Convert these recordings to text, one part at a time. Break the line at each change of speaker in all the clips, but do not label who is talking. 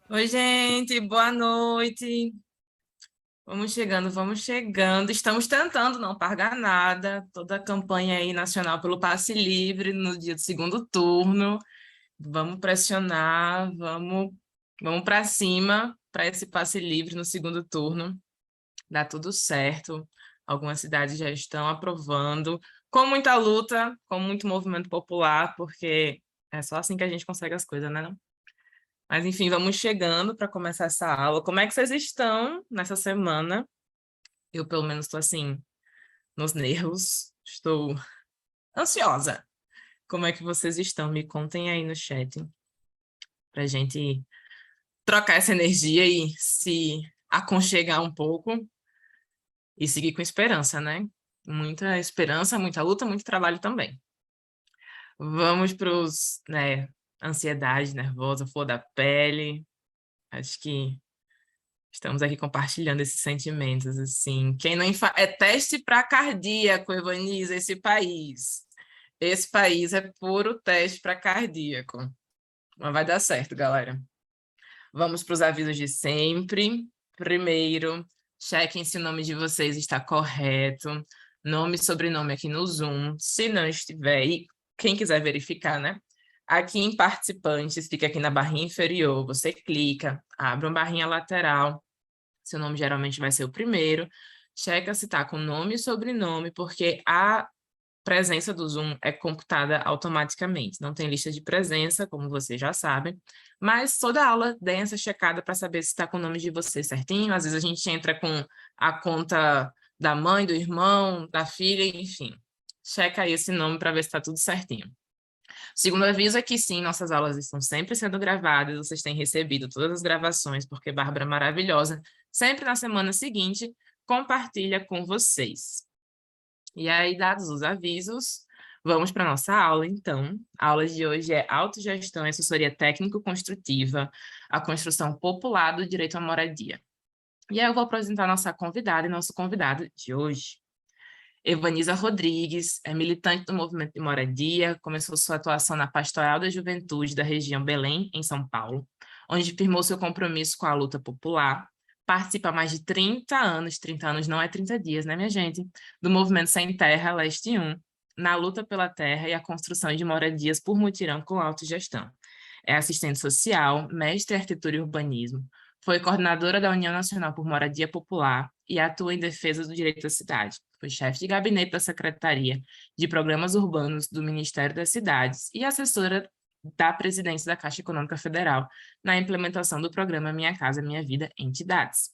Oi, gente, boa noite. Vamos chegando, vamos chegando. Estamos tentando não pagar nada. Toda a campanha aí nacional pelo passe livre no dia do segundo turno. Vamos pressionar, vamos para cima para esse passe livre no segundo turno. Dá tudo certo. Algumas cidades já estão aprovando, com muita luta, com muito movimento popular, porque é só assim que a gente consegue as coisas, né? Mas, enfim, vamos chegando para começar essa aula. Como é que vocês estão nessa semana? Eu, pelo menos, estou assim, nos nervos. Estou ansiosa. Como é que vocês estão? Me contem aí no chat para a gente trocar essa energia e se aconchegar um pouco e seguir com esperança, né? Muita esperança, muita luta, muito trabalho também. Vamos para os, né, ansiedade, nervosa, flor da pele. Acho que estamos aqui compartilhando esses sentimentos, assim. Quem não é teste para cardíaco, Evaniza, esse país. Esse país é puro teste para cardíaco. Mas vai dar certo, galera. Vamos para os avisos de sempre. Primeiro, chequem se o nome de vocês está correto. Nome e sobrenome aqui no Zoom. Se não estiver, e quem quiser verificar, né? Aqui em participantes, fica aqui na barrinha inferior. Você clica, abre uma barrinha lateral. Seu nome geralmente vai ser o primeiro. Checa se está com nome e sobrenome, porque a presença do Zoom é computada automaticamente. Não tem lista de presença, como vocês já sabem, mas toda aula dê essa checada para saber se está com o nome de vocês certinho. Às vezes a gente entra com a conta da mãe, do irmão, da filha, enfim. Checa aí esse nome para ver se está tudo certinho. Segundo aviso é que sim, nossas aulas estão sempre sendo gravadas, vocês têm recebido todas as gravações, porque Bárbara é maravilhosa, sempre na semana seguinte, compartilha com vocês. E aí, dados os avisos, vamos para a nossa aula, então. A aula de hoje é Autogestão e Assessoria Técnico-Construtiva, a construção popular do direito à moradia. E aí eu vou apresentar a nossa convidada e nosso convidado de hoje. Evaniza Rodrigues é militante do movimento de moradia, começou sua atuação na Pastoral da Juventude da região Belém, em São Paulo, onde firmou seu compromisso com a luta popular, participa há mais de 30 anos não é 30 dias, né, minha gente, do movimento Sem Terra, Leste 1, na luta pela terra e a construção de moradias por mutirão com autogestão. É assistente social, mestre em arquitetura e urbanismo, foi coordenadora da União Nacional por Moradia Popular e atua em defesa do direito à cidade. Foi chefe de gabinete da Secretaria de Programas Urbanos do Ministério das Cidades e assessora da presidência da Caixa Econômica Federal na implementação do programa Minha Casa Minha Vida Entidades.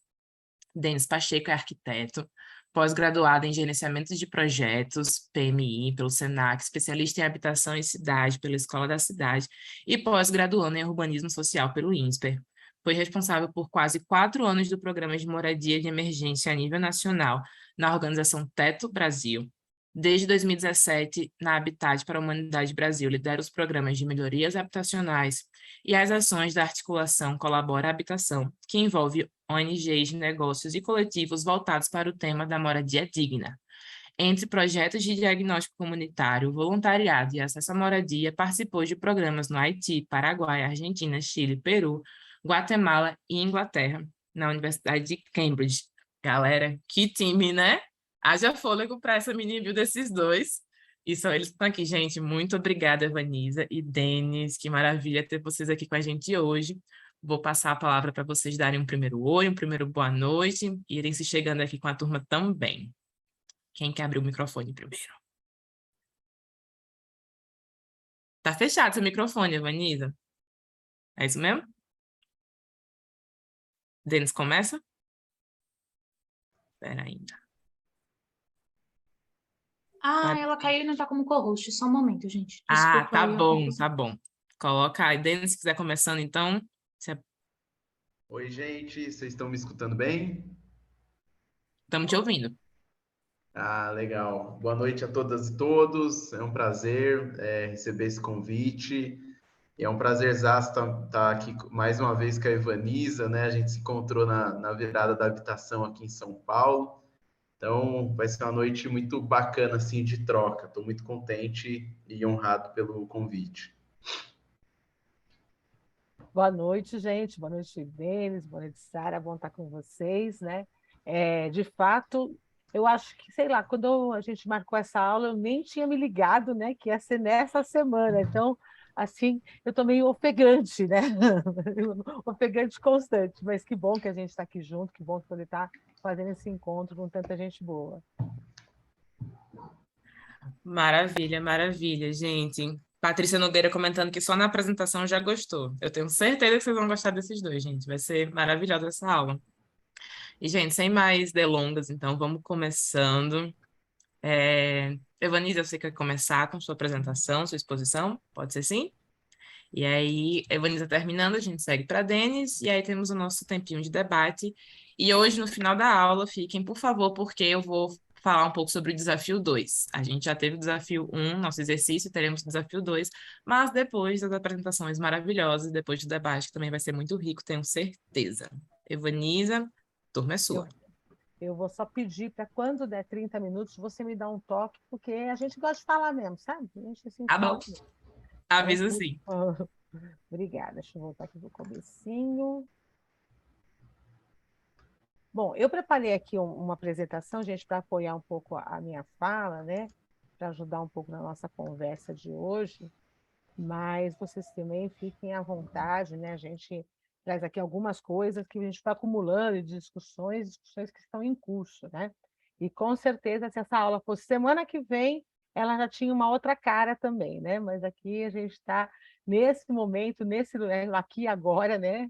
Denis Pacheco é arquiteto, pós-graduado em Gerenciamento de Projetos, PMI, pelo SENAC, especialista em Habitação e Cidade, pela Escola da Cidade, e pós-graduando em Urbanismo Social pelo INSPER. Foi responsável por quase 4 anos do Programa de Moradia de Emergência a nível nacional na organização Teto Brasil. Desde 2017, na Habitat para a Humanidade Brasil, lidera os programas de melhorias habitacionais e as ações da articulação Colabora Habitação, que envolve ONGs, negócios e coletivos voltados para o tema da moradia digna. Entre projetos de diagnóstico comunitário, voluntariado e acesso à moradia, participou de programas no Haiti, Paraguai, Argentina, Chile, Peru, Guatemala e Inglaterra, na Universidade de Cambridge. Galera, que time, né? Haja fôlego para essa mini review desses dois. E são eles que estão aqui, gente. Muito obrigada, Vanisa e Denis. Que maravilha ter vocês aqui com a gente hoje. Vou passar a palavra para vocês darem um primeiro oi, um primeiro boa noite e irem se chegando aqui com a turma também. Quem quer abrir o microfone primeiro? Tá fechado seu microfone, Vanisa. É isso mesmo? Denis começa? Espera ainda.
Ah, ela caiu e não tá como co-host. Só um momento, gente.
Ah,
Desculpa
tá
aí a
bom,
confusão.
tá bom. Coloca aí. Denis, se quiser começando, então.
Oi, gente, vocês estão me escutando bem?
Estamos te ouvindo.
Ah, legal. Boa noite a todas e todos. É um prazer receber esse convite. E é um prazerzaço estar aqui mais uma vez com a Evaniza, né? A gente se encontrou na virada da habitação aqui em São Paulo. Então, vai ser uma noite muito bacana, assim, de troca. Estou muito contente e honrado pelo convite.
Boa noite, gente. Boa noite, Denis. Boa noite, Sara. Bom estar com vocês, né? De fato, eu acho que, sei lá, quando a gente marcou essa aula, eu nem tinha me ligado, né, que ia ser nessa semana. Então, assim, eu estou meio ofegante, né? Ofegante constante. Mas que bom que a gente está aqui junto, que bom que poder estar fazendo esse encontro com tanta gente boa.
Maravilha, maravilha, gente. Patrícia Nogueira comentando que só na apresentação já gostou. Eu tenho certeza que vocês vão gostar desses dois, gente. Vai ser maravilhosa essa aula. E, gente, sem mais delongas, então, vamos começando. Evaniza, você quer começar com sua apresentação, sua exposição? Pode ser sim? E aí, Evaniza terminando, a gente segue para Denis, e aí temos o nosso tempinho de debate. E hoje, no final da aula, fiquem, por favor, porque eu vou falar um pouco sobre o desafio 2. A gente já teve o desafio 1, nosso exercício, teremos o desafio 2, mas depois das apresentações maravilhosas, depois do debate, que também vai ser muito rico, tenho certeza. Evaniza, a turma é
Eu,
sua.
eu vou só pedir para quando der 30 minutos, você me dá um toque, porque a gente gosta de falar mesmo, sabe? A gente assim,
Tá
fala
bom,
mesmo. Então,
aviso sim.
obrigada. Deixa eu voltar aqui do comecinho. Bom, eu preparei aqui uma apresentação, gente, para apoiar um pouco a minha fala, né? Para ajudar um pouco na nossa conversa de hoje, mas vocês também fiquem à vontade, né? A gente traz aqui algumas coisas que a gente vai acumulando de discussões que estão em curso, né? E com certeza, se essa aula fosse semana que vem, ela já tinha uma outra cara também, né? Mas aqui a gente está nesse momento, aqui e agora, né?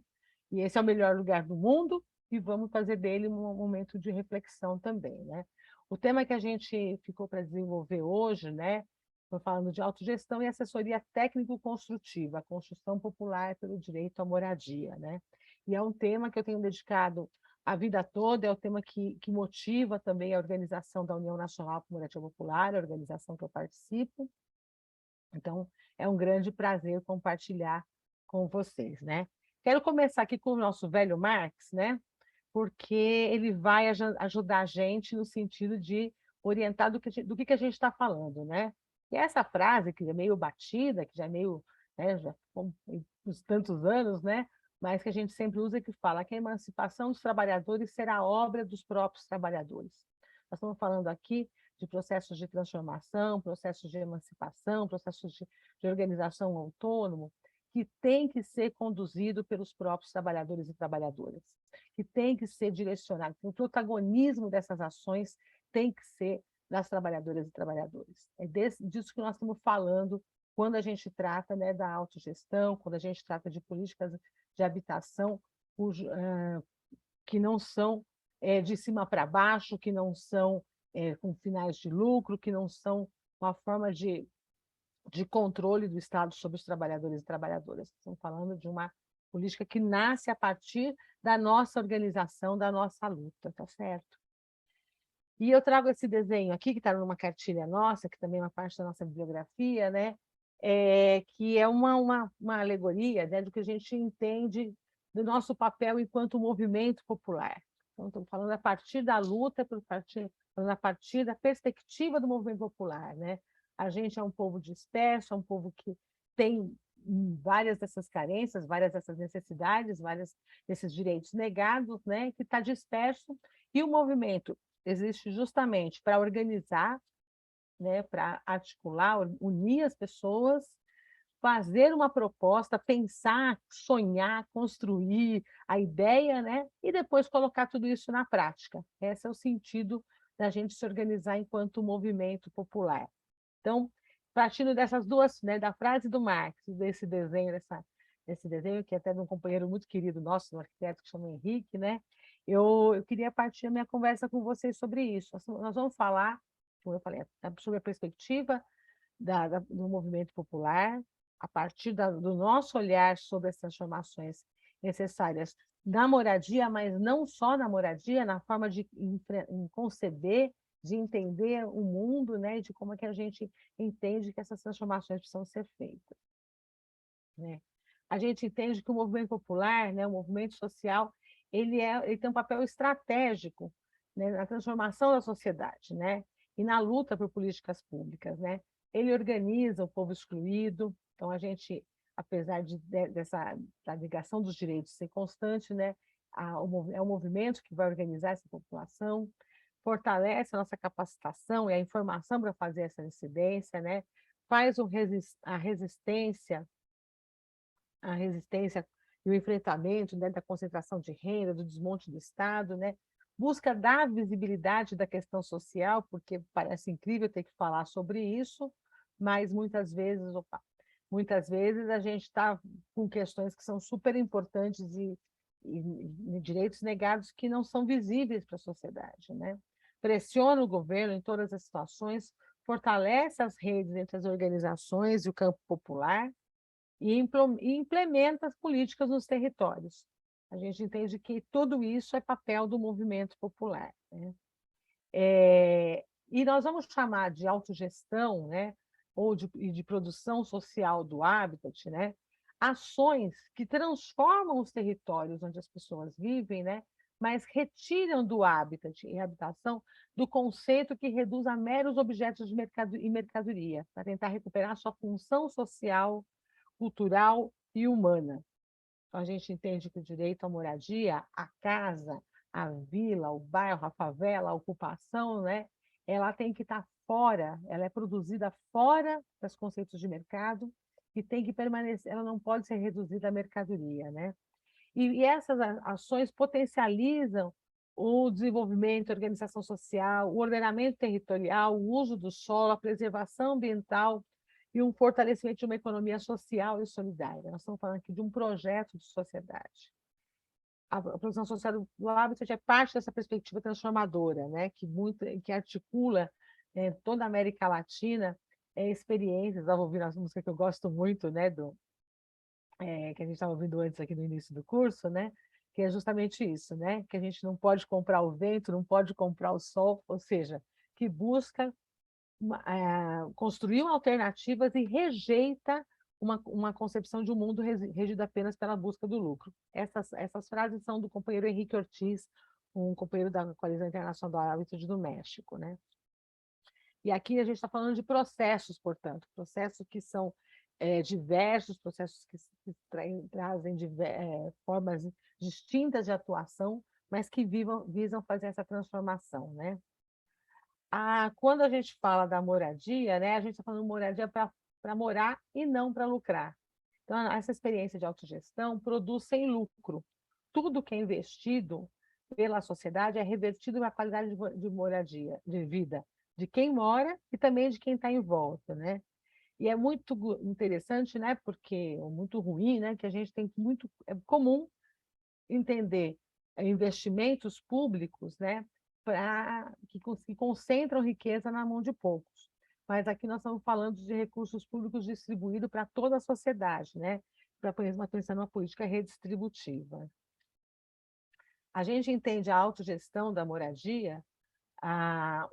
E esse é o melhor lugar do mundo, e vamos fazer dele um momento de reflexão também, né? O tema que a gente ficou para desenvolver hoje, né? Estou falando de autogestão e assessoria técnico-construtiva, a construção popular pelo direito à moradia, né? E é um tema que eu tenho dedicado a vida toda, é o tema que motiva também a organização da União Nacional por Moradia Popular, a organização que eu participo. Então, é um grande prazer compartilhar com vocês, né? Quero começar aqui com o nosso velho Marx, né? Porque ele vai ajudar a gente no sentido de orientar do que a gente está falando, né? E essa frase, que é meio batida, que já é meio, né, já uns tantos anos, né? Mas que a gente sempre usa, que fala que a emancipação dos trabalhadores será obra dos próprios trabalhadores. Nós estamos falando aqui de processos de transformação, processos de emancipação, processos de organização autônomo, que tem que ser conduzido pelos próprios trabalhadores e trabalhadoras, que tem que ser direcionado. O protagonismo dessas ações tem que ser das trabalhadoras e trabalhadores. É disso que nós estamos falando quando a gente trata, né, da autogestão, quando a gente trata de políticas de habitação que não são de cima para baixo, que não são com finais de lucro, que não são uma forma de controle do Estado sobre os trabalhadores e trabalhadoras. Estamos falando de uma política que nasce a partir da nossa organização, da nossa luta, tá certo? E eu trago esse desenho aqui, que está numa cartilha nossa, que também é uma parte da nossa bibliografia, né? Que é uma alegoria, né, do que a gente entende do nosso papel enquanto movimento popular. Então, estou falando a partir da luta, a partir da perspectiva do movimento popular, né? A gente é um povo disperso, é um povo que tem várias dessas carências, várias dessas necessidades, vários desses direitos negados, né? Que está disperso, e o movimento existe justamente para organizar, né? Para articular, unir as pessoas, fazer uma proposta, pensar, sonhar, construir a ideia, né? E depois colocar tudo isso na prática. Esse é o sentido da gente se organizar enquanto movimento popular. Então, partindo dessas duas, né, da frase do Marx, desse desenho, desse desenho, que é até de um companheiro muito querido nosso, um arquiteto que chama Henrique, né? Eu queria partir a minha conversa com vocês sobre isso. Nós vamos falar, como eu falei, sobre a perspectiva do movimento popular, a partir do nosso olhar sobre as transformações necessárias na moradia, mas não só na moradia, na forma de conceber, de entender o mundo, né, de como é que a gente entende que essas transformações precisam ser feitas, né? A gente entende que o movimento popular, né, o movimento social, ele tem um papel estratégico, né, na transformação da sociedade, né, e na luta por políticas públicas, né? Ele organiza o povo excluído, então a gente apesar da negação dos direitos ser constante, né? É um movimento que vai organizar essa população, fortalece a nossa capacitação e a informação para fazer essa incidência, né? Faz a resistência e o enfrentamento, né, da concentração de renda, do desmonte do Estado, né? Busca dar visibilidade da questão social, porque parece incrível ter que falar sobre isso, mas muitas vezes a gente está com questões que são super importantes e direitos negados que não são visíveis para a sociedade, né? Pressiona o governo em todas as situações, fortalece as redes entre as organizações e o campo popular, e implementa as políticas nos territórios. A gente entende que tudo isso é papel do movimento popular, né? E nós vamos chamar de autogestão, né? Ou de produção social do habitat, né? Ações que transformam os territórios onde as pessoas vivem, né? Mas retiram do habitat e habitação do conceito que reduz a meros objetos de mercadoria, para tentar recuperar sua função social, cultural e humana. Então, a gente entende que o direito à moradia, à casa, à vila, ao bairro, à favela, à ocupação, né? Ela tem que estar fora, ela é produzida fora dos conceitos de mercado e tem que permanecer, ela não pode ser reduzida à mercadoria, né? E essas ações potencializam o desenvolvimento, a organização social, o ordenamento territorial, o uso do solo, a preservação ambiental e um fortalecimento de uma economia social e solidária. Nós estamos falando aqui de um projeto de sociedade. A produção social do habitat é parte dessa perspectiva transformadora, né? Que articula toda a América Latina experiências. Estava ouvindo uma música que eu gosto muito, né? Que a gente estava ouvindo antes aqui no início do curso, né? Que é justamente isso, né? Que a gente não pode comprar o vento, não pode comprar o sol, ou seja, que busca construiu alternativas e rejeita uma concepção de um mundo regido apenas pela busca do lucro. Essas frases são do companheiro Henrique Ortiz, um companheiro da Coalizão Internacional do Habitat do México, né? E aqui a gente está falando de processos, portanto, processos que são diversos, processos que trazem formas distintas de atuação, mas que visam fazer essa transformação, né? Quando a gente fala da moradia, né, a gente está falando de moradia para morar e não para lucrar. Então, essa experiência de autogestão produz sem lucro. Tudo que é investido pela sociedade é revertido na qualidade de moradia, de vida, de quem mora e também de quem está em volta, né? E é muito interessante, né, porque é muito ruim, né, que a gente tem é comum entender investimentos públicos, né, que concentram riqueza na mão de poucos. Mas aqui nós estamos falando de recursos públicos distribuídos para toda a sociedade, né, para pensar numa política redistributiva. A gente entende a autogestão da moradia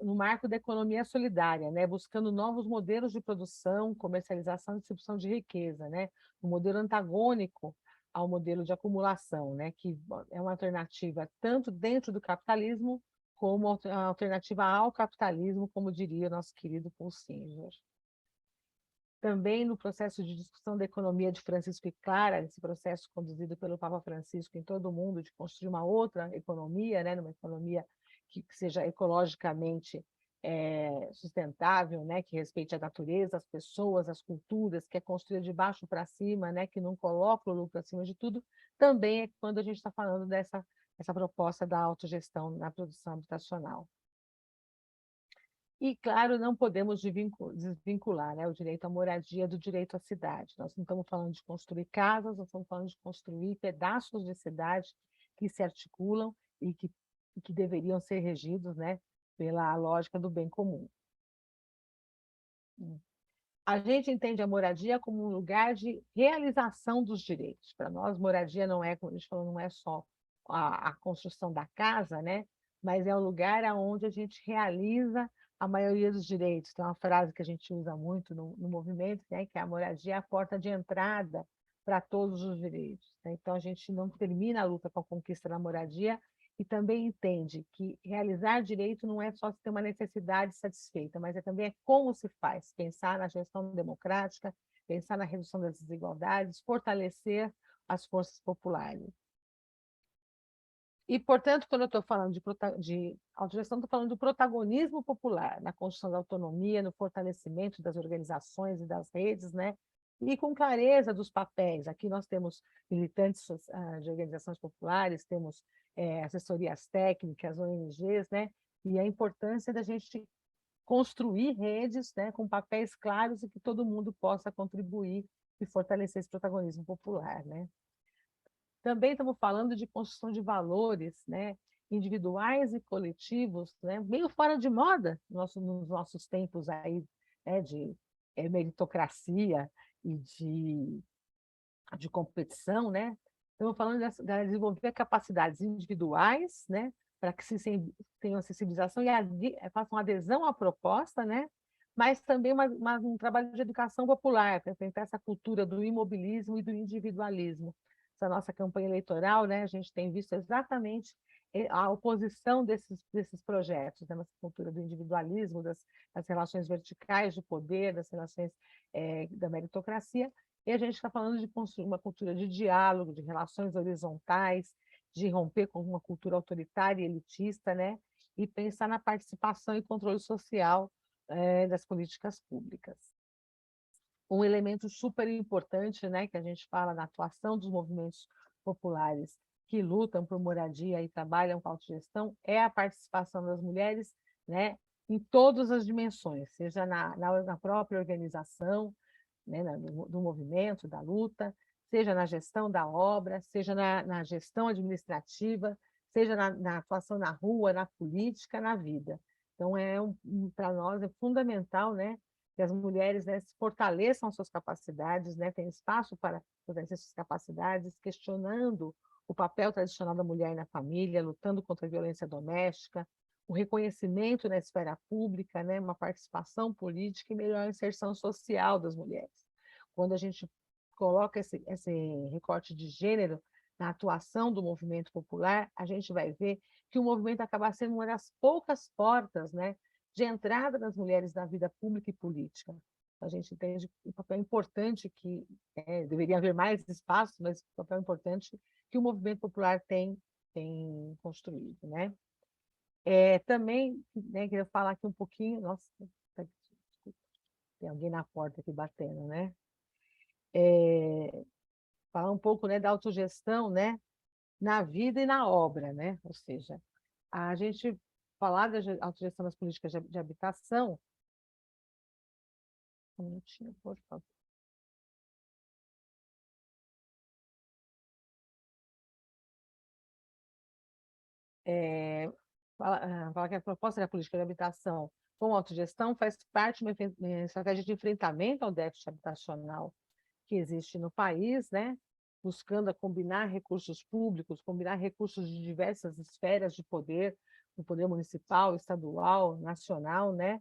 no marco da economia solidária, né, buscando novos modelos de produção, comercialização e distribuição de riqueza, né, um modelo antagônico ao modelo de acumulação, né, que é uma alternativa tanto dentro do capitalismo como uma alternativa ao capitalismo, como diria o nosso querido Paul Singer. Também no processo de discussão da economia de Francisco e Clara, esse processo conduzido pelo Papa Francisco em todo o mundo, de construir uma outra economia, né, uma economia que seja ecologicamente sustentável, né, que respeite a natureza, as pessoas, as culturas, que é construída de baixo para cima, né, que não coloca o lucro acima de tudo, também é quando a gente está falando dessa proposta da autogestão na produção habitacional. E, claro, não podemos desvincular, né, o direito à moradia do direito à cidade. Nós não estamos falando de construir casas, nós estamos falando de construir pedaços de cidade que se articulam e que deveriam ser regidos, né, pela lógica do bem comum. A gente entende a moradia como um lugar de realização dos direitos. Para nós, moradia não é, como a gente falou, não é só a construção da casa, né, mas é um lugar onde a gente realiza a maioria dos direitos. Tem uma frase que a gente usa muito no movimento, né, que a moradia é a porta de entrada para todos os direitos, né? Então, a gente não termina a luta com a conquista da moradia e também entende que realizar direito não é só se ter uma necessidade satisfeita, mas também como se faz, pensar na gestão democrática, pensar na redução das desigualdades, fortalecer as forças populares. E, portanto, quando eu estou falando de autogestão, estou falando do protagonismo popular na construção da autonomia, no fortalecimento das organizações e das redes, né? E com clareza dos papéis. Aqui nós temos militantes de organizações populares, temos assessorias técnicas, ONGs, né? E a importância da gente construir redes, né, com papéis claros e que todo mundo possa contribuir e fortalecer esse protagonismo popular, né? Também estamos falando de construção de valores, né, individuais e coletivos, né, meio fora de moda nos nossos tempos aí, né, de meritocracia e de competição, né? Estamos falando de desenvolver capacidades individuais, né, para que tenham sensibilização e façam adesão à proposta, né? Mas também um trabalho de educação popular, para enfrentar essa cultura do imobilismo e do individualismo. Essa nossa campanha eleitoral, né, a gente tem visto exatamente a oposição desses projetos, né, nessa cultura do individualismo, das relações verticais de poder, das relações da meritocracia, e a gente está falando de construir uma cultura de diálogo, de relações horizontais, de romper com uma cultura autoritária e elitista, né, e pensar na participação e controle social das políticas públicas. Um elemento super importante, né, que a gente fala na atuação dos movimentos populares que lutam por moradia e trabalham com autogestão é a participação das mulheres, né, em todas as dimensões, seja na própria organização, né, do movimento, da luta, seja na gestão da obra, seja na gestão administrativa, seja na atuação na rua, na política, na vida. Então, para nós é fundamental, né, que as mulheres, né, se fortaleçam suas capacidades, né, tenham espaço para fortalecer suas capacidades, questionando o papel tradicional da mulher na família, lutando contra a violência doméstica, o reconhecimento na esfera pública, né, uma participação política e melhor inserção social das mulheres. Quando a gente coloca esse recorte de gênero na atuação do movimento popular, a gente vai ver que o movimento acaba sendo uma das poucas portas, né, de entrada das mulheres na vida pública e política. A gente entende o papel importante que deveria haver mais espaço, mas o papel importante que o movimento popular tem construído, né? Também, né, queria falar aqui um pouquinho, nossa, tem alguém na porta aqui batendo, né? Falar um pouco, né, da autogestão, né, na vida e na obra, né? Ou seja, a gente falar da autogestão das políticas de habitação. Um minutinho, por favor. Falar que a proposta da política de habitação com autogestão faz parte de uma estratégia de enfrentamento ao déficit habitacional que existe no país, né? Buscando combinar recursos públicos, combinar recursos de diversas esferas de poder, o poder municipal, estadual, nacional, né?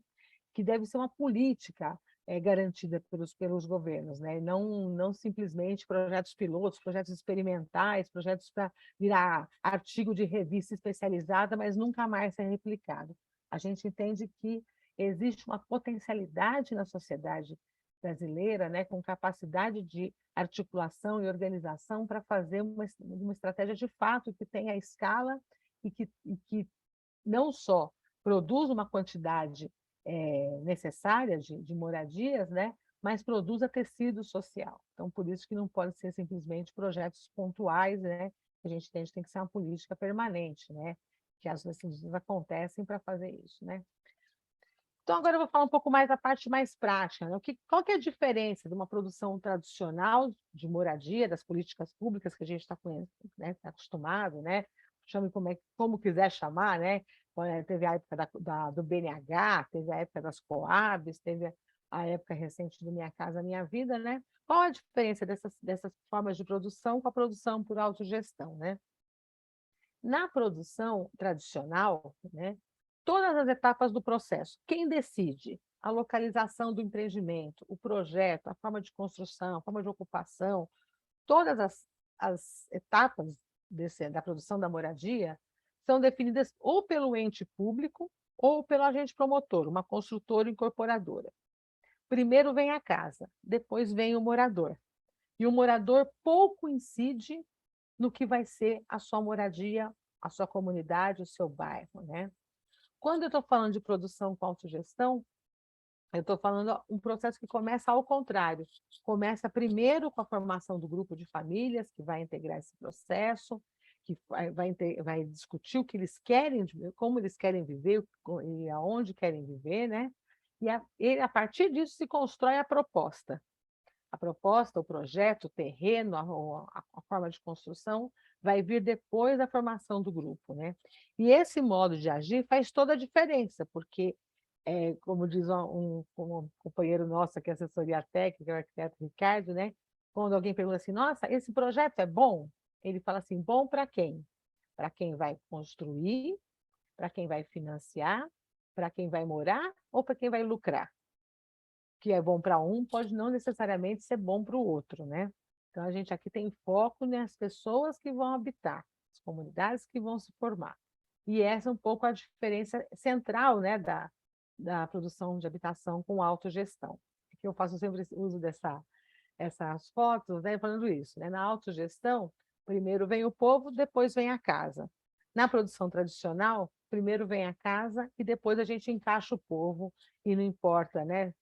Que deve ser uma política garantida pelos governos, né? Não simplesmente projetos pilotos, projetos experimentais, projetos para virar artigo de revista especializada, mas nunca mais ser replicado. A gente entende que existe uma potencialidade na sociedade brasileira, né, com capacidade de articulação e organização para fazer uma estratégia de fato que tenha escala e que não só produza uma quantidade necessária de moradias, né, mas produza tecido social. Então, por isso que não pode ser simplesmente projetos pontuais, né? A gente tem que ser uma política permanente, né? Que as decisões acontecem para fazer isso, né? Então, agora eu vou falar um pouco mais da parte mais prática, né? Qual que é a diferença de uma produção tradicional de moradia, das políticas públicas que a gente está, né, acostumado, né? Chame como quiser chamar, né? Teve a época do BNH, teve a época das Coabs, teve a época recente do Minha Casa Minha Vida, né? Qual a diferença dessas formas de produção com a produção por autogestão, né? Na produção tradicional, né, todas as etapas do processo, quem decide? A localização do empreendimento, o projeto, a forma de construção, a forma de ocupação, todas as etapas da produção da moradia são definidas ou pelo ente público ou pelo agente promotor, uma construtora incorporadora. primeiro vem a casa, depois vem o morador. E o morador pouco incide no que vai ser a sua moradia, a sua comunidade, o seu bairro, né? Quando eu estou falando de produção com autogestão, eu estou falando um processo que começa ao contrário. Começa primeiro com a formação do grupo de famílias, que vai integrar esse processo, que vai discutir o que eles querem, como eles querem viver e aonde querem viver, né? E a partir disso se constrói a proposta. A proposta, o projeto, o terreno, a forma de construção vai vir depois da formação do grupo, né? E esse modo de agir faz toda a diferença, porque como diz um companheiro nosso aqui, assessoria técnica, o arquiteto Ricardo, né? Quando alguém pergunta assim, nossa, esse projeto é bom? Ele fala assim, bom para quem? Para quem vai construir, para quem vai financiar, para quem vai morar ou para quem vai lucrar? Que é bom para um pode não necessariamente ser bom para o outro, né? Então, a gente aqui tem foco nas pessoas que vão habitar, as comunidades que vão se formar. E essa é um pouco a diferença central, né, da produção de habitação com autogestão. Eu faço sempre uso essas fotos, né, falando isso, né? Na autogestão, primeiro vem o povo, depois vem a casa. Na produção tradicional, primeiro vem a casa e depois a gente encaixa o povo, e não importa, né?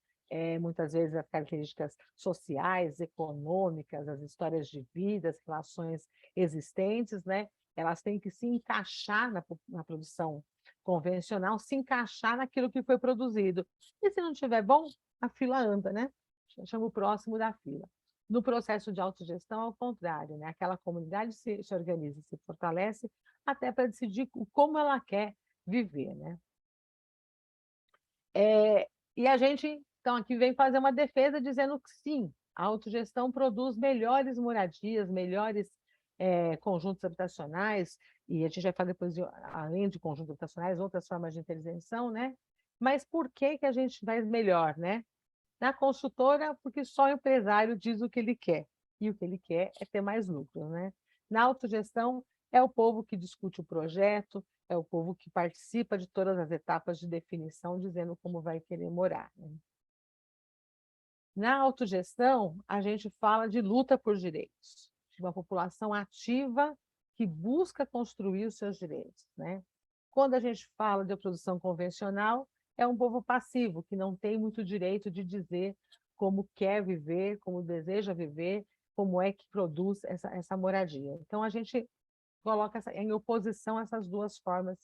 Muitas vezes as características sociais, econômicas, as histórias de vida, as relações existentes, né? Elas têm que se encaixar na produção convencional, se encaixar naquilo que foi produzido. E se não estiver bom, a fila anda, né? Chama o próximo da fila. No processo de autogestão, ao contrário, né? Aquela comunidade se organiza, se fortalece, até para decidir como ela quer viver, né? E a gente, então, aqui vem fazer uma defesa dizendo que sim, a autogestão produz melhores moradias, melhores conjuntos habitacionais, e a gente vai falar depois, além de conjuntos habitacionais, outras formas de intervenção, né? Mas por que a gente faz melhor, né? Na construtora, porque só o empresário diz o que ele quer, e o que ele quer é ter mais lucro, né? Na autogestão, é o povo que discute o projeto, é o povo que participa de todas as etapas de definição, dizendo como vai querer morar, né? Na autogestão, a gente fala de luta por direitos, de uma população ativa que busca construir os seus direitos, né? Quando a gente fala de produção convencional, é um povo passivo, que não tem muito direito de dizer como quer viver, como deseja viver, como é que produz essa moradia. Então, a gente coloca em oposição essas duas formas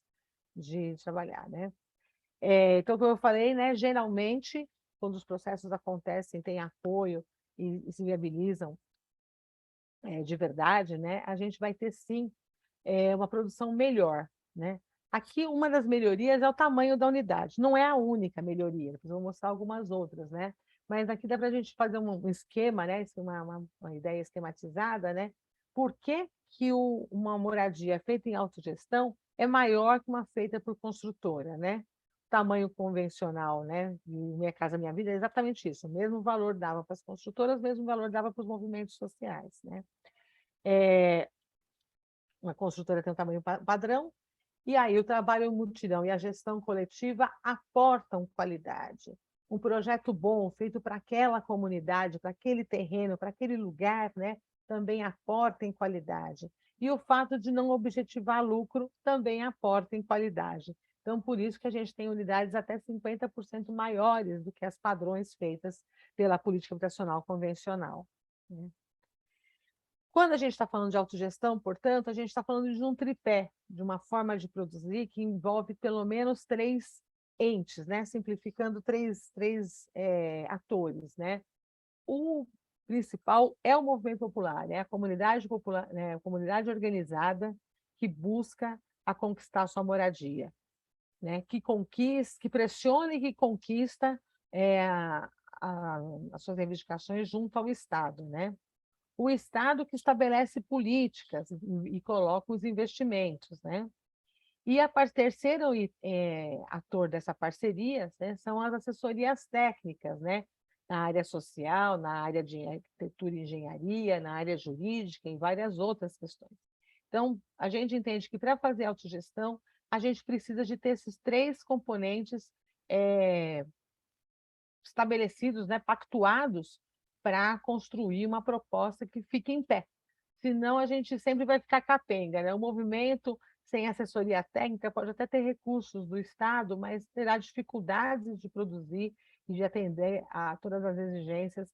de trabalhar, né? Então, como eu falei, né, geralmente, quando os processos acontecem, tem apoio e se viabilizam de verdade, né, a gente vai ter, sim, uma produção melhor, né? Aqui, uma das melhorias é o tamanho da unidade. Não é a única melhoria, depois eu vou mostrar algumas outras, né? Mas aqui dá para a gente fazer um esquema, né? Uma ideia esquematizada, né? Por que uma moradia feita em autogestão é maior que uma feita por construtora, né? Tamanho convencional, né? Minha Casa Minha Vida é exatamente isso. O mesmo valor dava para as construtoras, o mesmo valor dava para os movimentos sociais, né? Uma construtora tem um tamanho padrão, e aí o trabalho em mutirão e a gestão coletiva aportam qualidade. Um projeto bom, feito para aquela comunidade, para aquele terreno, para aquele lugar, né, também aporta em qualidade. E o fato de não objetivar lucro também aporta em qualidade. Então, por isso que a gente tem unidades até 50% maiores do que as padrões feitas pela política habitacional convencional, né? Quando a gente está falando de autogestão, portanto, a gente está falando de um tripé, de uma forma de produzir que envolve pelo menos três entes, né? Simplificando três atores, né? O principal é o movimento popular, é a comunidade popular, né? A comunidade organizada que busca a conquistar a sua moradia, né? Que pressiona e que conquista as suas reivindicações junto ao Estado, né? O Estado que estabelece políticas e coloca os investimentos, né? E terceiro ator dessa parceria, né, são as assessorias técnicas, né? Na área social, na área de arquitetura e engenharia, na área jurídica, em várias outras questões. Então, a gente entende que para fazer autogestão, a gente precisa de ter esses três componentes estabelecidos, né, pactuados para construir uma proposta que fique em pé. Senão a gente sempre vai ficar capenga, né? O movimento sem assessoria técnica pode até ter recursos do Estado, mas terá dificuldades de produzir e de atender a todas as exigências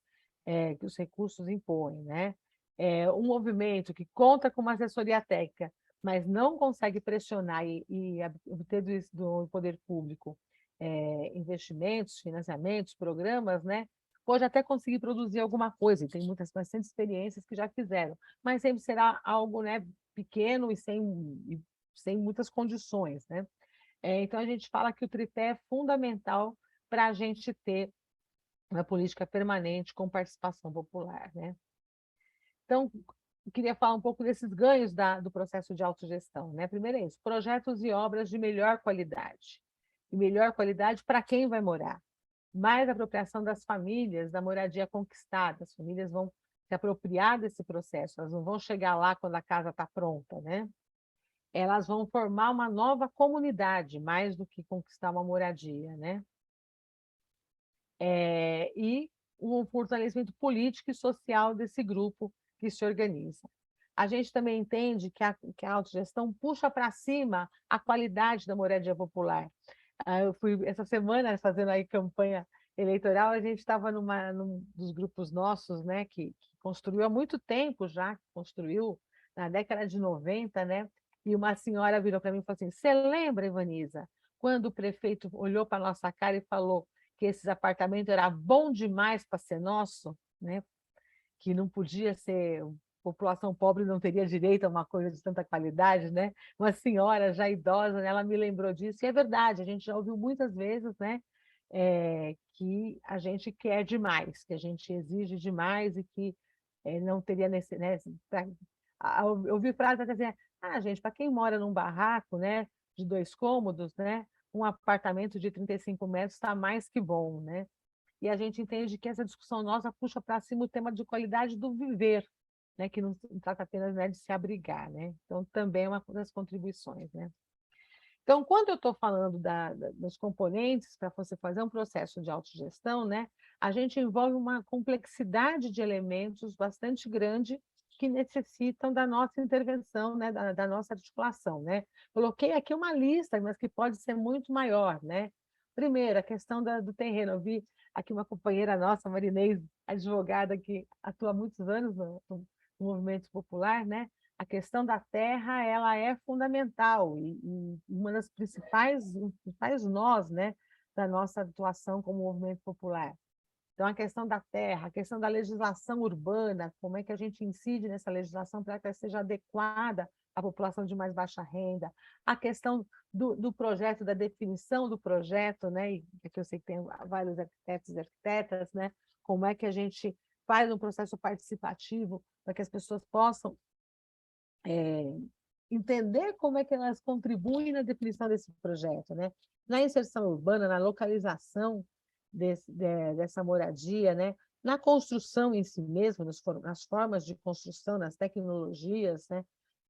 que os recursos impõem, né? Um movimento que conta com uma assessoria técnica, mas não consegue pressionar e obter do poder público investimentos, financiamentos, programas, né? Pode até conseguir produzir alguma coisa, e tem bastante experiências que já fizeram, mas sempre será algo, né, pequeno e sem muitas condições, né? Então, a gente fala que o tripé é fundamental para a gente ter uma política permanente com participação popular, né? Então, eu queria falar um pouco desses ganhos do processo de autogestão, né? Primeiro é isso, projetos e obras de melhor qualidade. E melhor qualidade para quem vai morar. Mais apropriação das famílias, da moradia conquistada. As famílias vão se apropriar desse processo, elas não vão chegar lá quando a casa está pronta, né? Elas vão formar uma nova comunidade, mais do que conquistar uma moradia, né? E um fortalecimento político e social desse grupo que se organiza. A gente também entende que a autogestão puxa para cima a qualidade da moradia popular. Eu fui essa semana fazendo aí campanha eleitoral, a gente estava num dos grupos nossos, né, que construiu há muito tempo já, construiu na década de 90, né? E uma senhora virou para mim e falou assim: "Você lembra, Ivaniza, quando o prefeito olhou para a nossa cara e falou que esses apartamentos era bom demais para ser nosso, né? Que não podia ser, população pobre não teria direito a uma coisa de tanta qualidade, né? Uma senhora já idosa, né, ela me lembrou disso, e é verdade, a gente já ouviu muitas vezes, né, que a gente quer demais, que a gente exige demais e que não teria necessidade, né, eu ouvi frases até dizer, gente, para quem mora num barraco, né, de 2 cômodos, né, um apartamento de 35 metros está mais que bom, né? E a gente entende que essa discussão nossa puxa para cima o tema de qualidade do viver, né? Que não trata apenas, né, de se abrigar, né? Então, também é uma das contribuições, né? Então, quando eu estou falando dos componentes para você fazer um processo de autogestão, né, a gente envolve uma complexidade de elementos bastante grande que necessitam da nossa intervenção, né, da nossa articulação, né? Coloquei aqui uma lista, mas que pode ser muito maior, né? Primeiro, a questão do terreno. Eu vi aqui uma companheira nossa, Marinês, advogada que atua há muitos anos no movimento popular, né? A questão da terra, ela é fundamental e uma das principais nós, né, da nossa atuação como movimento popular. Então, a questão da terra, a questão da legislação urbana, como é que a gente incide nessa legislação para que ela seja adequada à população de mais baixa renda, a questão do projeto, da definição do projeto, né, e aqui eu sei que tem vários arquitetos e arquitetas, né, como é que a gente faz um processo participativo para que as pessoas possam entender como é que elas contribuem na definição desse projeto, né? Na inserção urbana, na localização dessa moradia, né? Na construção em si mesmo, nas formas de construção, nas tecnologias, né?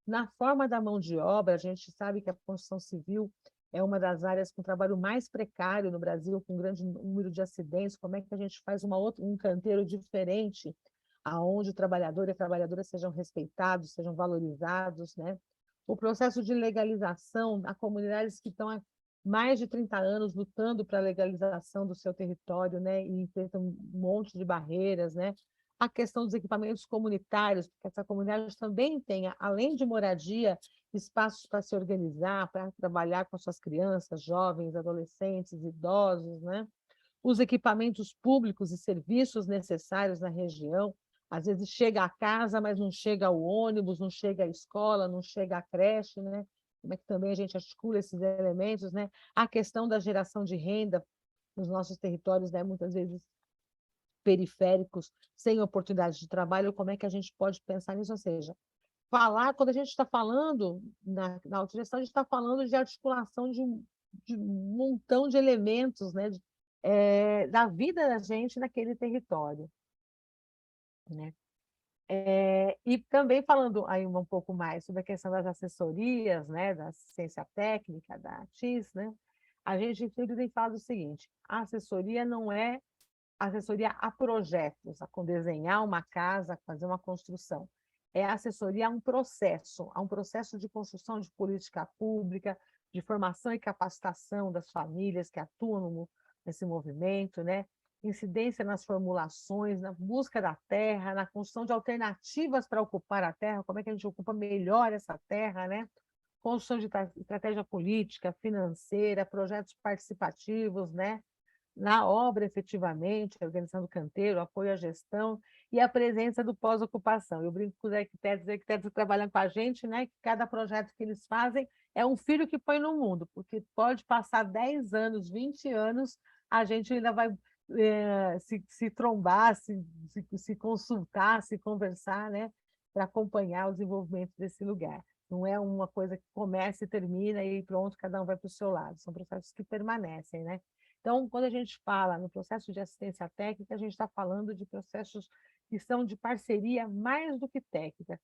Na forma da mão de obra, a gente sabe que a construção civil é uma das áreas com trabalho mais precário no Brasil, com um grande número de acidentes. Como é que a gente faz um canteiro diferente, aonde o trabalhador e a trabalhadora sejam respeitados, sejam valorizados, né? O processo de legalização, há comunidades que estão há mais de 30 anos lutando para a legalização do seu território, né? E enfrentam um monte de barreiras, né? A questão dos equipamentos comunitários, porque essa comunidade também tenha, além de moradia, espaços para se organizar, para trabalhar com suas crianças, jovens, adolescentes, idosos, né? Os equipamentos públicos e serviços necessários na região. Às vezes chega a casa, mas não chega o ônibus, não chega a escola, não chega a creche, né? Como é que também a gente articula esses elementos, né? A questão da geração de renda nos nossos territórios, né? Muitas vezes periféricos, sem oportunidade de trabalho, como é que a gente pode pensar nisso? Ou seja, quando a gente está falando na autogestão, a gente está falando de articulação de um montão de elementos, né? Da vida da gente naquele território, né? E também falando aí um pouco mais sobre a questão das assessorias, né, da assistência técnica, da ATIS, né, a gente sempre tem falado o seguinte: a assessoria não é assessoria a projetos, a desenhar uma casa, fazer uma construção. É assessoria a um processo de construção de política pública, de formação e capacitação das famílias que atuam nesse movimento, né? Incidência nas formulações, na busca da terra, na construção de alternativas para ocupar a terra, como é que a gente ocupa melhor essa terra, né? Construção de estratégia política, financeira, projetos participativos, né? Na obra, efetivamente, a organização do canteiro, apoio à gestão e a presença do pós-ocupação. Eu brinco com os arquitetos que trabalham com a gente, né? Que cada projeto que eles fazem é um filho que põe no mundo, porque pode passar 10 anos, 20 anos, a gente ainda vai se trombar, se consultar, se conversar, né? Para acompanhar o desenvolvimento desse lugar. Não é uma coisa que começa e termina e pronto, cada um vai para o seu lado. São processos que permanecem, né? Então, quando a gente fala no processo de assistência técnica, a gente está falando de processos que são de parceria mais do que técnica.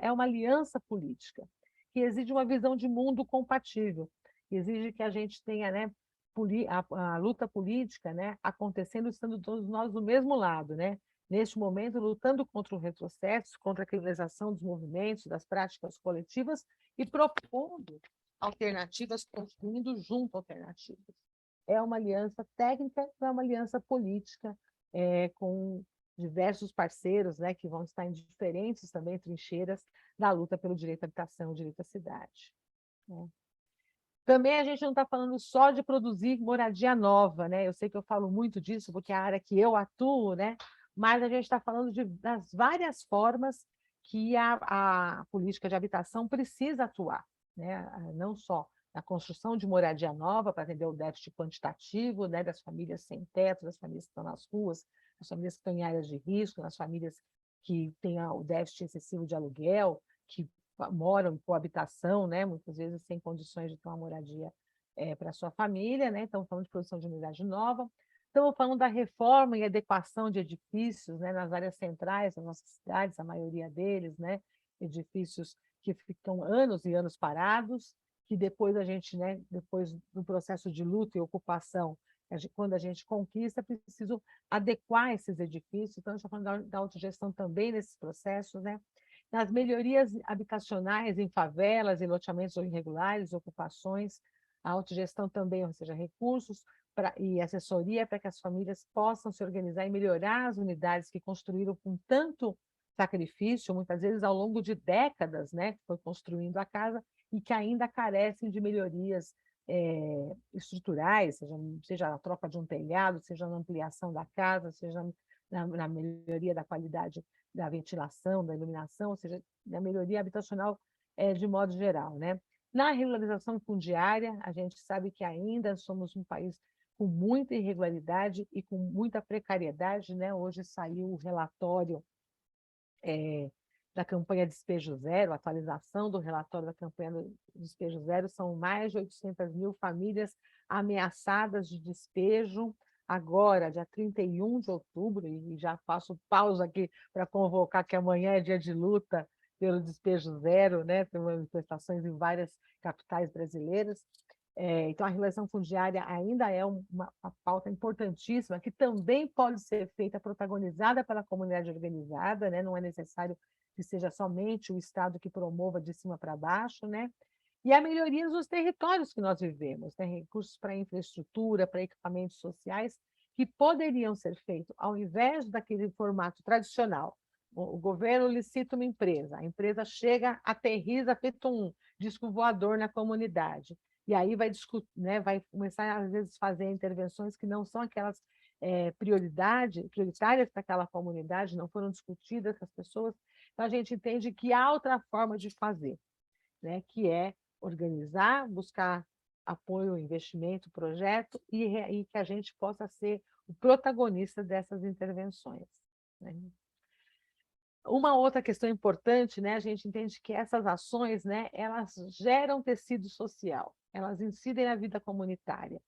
É uma aliança política, que exige uma visão de mundo compatível, que exige que a gente tenha, né, a luta política, né, acontecendo, estando todos nós do mesmo lado, né? Neste momento, lutando contra o retrocesso, contra a criminalização dos movimentos, das práticas coletivas e propondo alternativas, construindo junto alternativas. É uma aliança técnica, é uma aliança política, com diversos parceiros, né, que vão estar em diferentes também trincheiras da luta pelo direito à habitação, direito à cidade, né? Também a gente não está falando só de produzir moradia nova, né? Eu sei que eu falo muito disso, porque é a área que eu atuo, né? Mas a gente está falando das várias formas que a política de habitação precisa atuar, né? Não só na construção de moradia nova para atender o déficit quantitativo, né, das famílias sem teto, das famílias que estão nas ruas, das famílias que estão em áreas de risco, das famílias que têm o déficit excessivo de aluguel, que moram em coabitação, né, muitas vezes sem condições de ter uma moradia para a sua família, né? Estamos falando de produção de unidade nova. Estamos falando da reforma e adequação de edifícios, né, nas áreas centrais das nossas cidades, a maioria deles, né, edifícios que ficam anos e anos parados, que depois a gente, né, depois do processo de luta e ocupação, quando a gente conquista, é preciso adequar esses edifícios. Então, a gente está falando da autogestão também nesses processos, né? Nas melhorias habitacionais em favelas, em loteamentos irregulares, ocupações, a autogestão também, ou seja, recursos e assessoria para que as famílias possam se organizar e melhorar as unidades que construíram com tanto sacrifício, muitas vezes ao longo de décadas, né, que foi construindo a casa, e que ainda carecem de melhorias estruturais, seja a troca de um telhado, seja na ampliação da casa, seja na melhoria da qualidade da ventilação, da iluminação, ou seja, na melhoria habitacional de modo geral, né? Na regularização fundiária, a gente sabe que ainda somos um país com muita irregularidade e com muita precariedade, né? Hoje saiu o relatório da campanha Despejo Zero, atualização do relatório da campanha Despejo Zero, são mais de 800 mil famílias ameaçadas de despejo. Agora, dia 31 de outubro, e já faço pausa aqui para convocar que amanhã é dia de luta pelo Despejo Zero, né? Tem manifestações em várias capitais brasileiras. Então, a regulação fundiária ainda é uma pauta importantíssima, que também pode ser feita, protagonizada pela comunidade organizada, né? Não é necessário que seja somente o Estado que promova de cima para baixo, né? E a melhoria dos territórios que nós vivemos, né? Recursos para infraestrutura, para equipamentos sociais, que poderiam ser feitos, ao invés daquele formato tradicional. O governo licita uma empresa, a empresa chega, aterriza, feito um disco voador na comunidade, e aí vai discutir, né? Vai começar, às vezes, a fazer intervenções que não são aquelas prioritárias para aquela comunidade, não foram discutidas com as pessoas. Então, a gente entende que há outra forma de fazer, né? Que é organizar, buscar apoio, investimento, projeto, e que a gente possa ser o protagonista dessas intervenções, né? Uma outra questão importante, né? A gente entende que essas ações, né, elas geram tecido social, elas incidem na vida comunitária.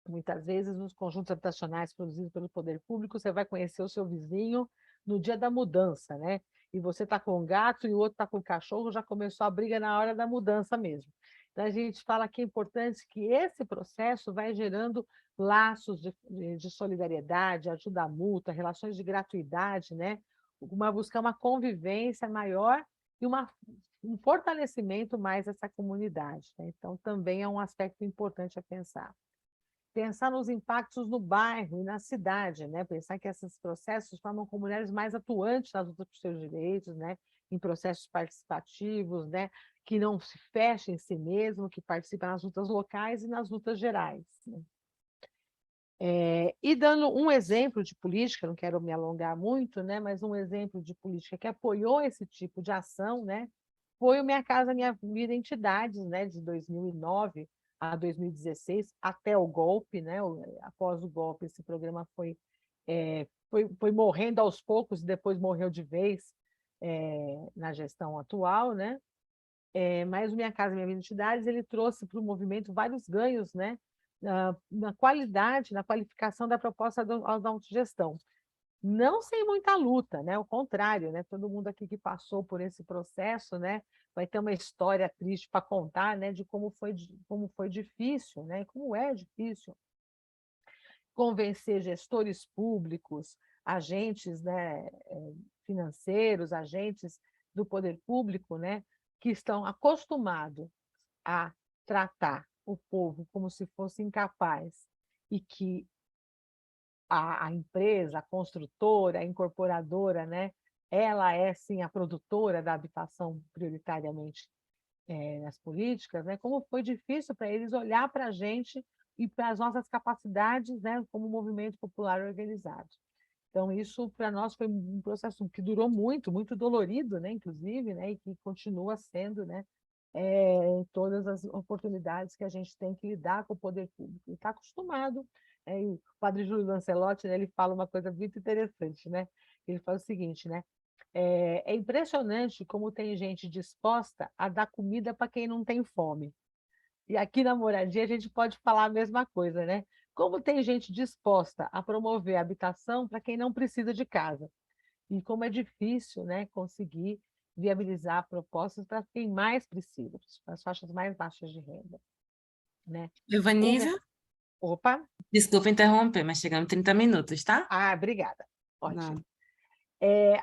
Muitas vezes, nos conjuntos habitacionais produzidos pelo poder público, você vai conhecer o seu vizinho no dia da mudança, né? E você está com um gato e o outro está com um cachorro, já começou a briga na hora da mudança mesmo. a gente fala que é importante que esse processo vai gerando laços de solidariedade, ajuda mútua, relações de gratuidade, né? Buscar uma convivência maior e um fortalecimento mais dessa comunidade, né? Então, também é um aspecto importante a pensar. Pensar nos impactos no bairro e na cidade, né? Pensar que esses processos formam comunidades mais atuantes nas lutas por seus direitos, né? Em processos participativos, né? Que não se fechem em si mesmo, que participem nas lutas locais e nas lutas gerais, né? E dando um exemplo de política, não quero me alongar muito, né? Mas um exemplo de política que apoiou esse tipo de ação, né? Foi o Minha Casa Minha Vida Entidades, né? De 2009 a 2016, até o golpe, né? Após o golpe, esse programa foi morrendo aos poucos e depois morreu de vez na gestão atual, né? Mas o Minha Casa Minha Vida Entidades, ele trouxe para o movimento vários ganhos, né? Na qualidade, na qualificação da proposta da autogestão. Não sem muita luta, né? Ao contrário, né? Todo mundo aqui que passou por esse processo, né? Vai ter uma história triste para contar, né? De como foi difícil, né? E como é difícil convencer gestores públicos, agentes, né? Financeiros, agentes do poder público, né? Que estão acostumados a tratar o povo como se fosse incapaz e que a empresa, a construtora, a incorporadora, né? Ela é, sim, a produtora da habitação prioritariamente nas políticas, né? Como foi difícil para eles olhar para a gente e para as nossas capacidades, né? Como movimento popular organizado. Então, isso para nós foi um processo que durou muito, muito dolorido, né? Inclusive, né? E que continua sendo, né? Em todas as oportunidades que a gente tem que lidar com o poder público. E está acostumado. E o padre Júlio Lancelotti, né, ele fala uma coisa muito interessante, né? Ele fala o seguinte, né? É impressionante como tem gente disposta a dar comida para quem não tem fome. E aqui na moradia a gente pode falar a mesma coisa, né? Como tem gente disposta a promover a habitação para quem não precisa de casa. E como é difícil, né, conseguir viabilizar propostas para quem mais precisa, para as faixas mais baixas de renda, né?
Evanísia,
Opa!
desculpa interromper, mas chegamos em 30 minutos, tá?
Obrigada.
Não.
Ótimo.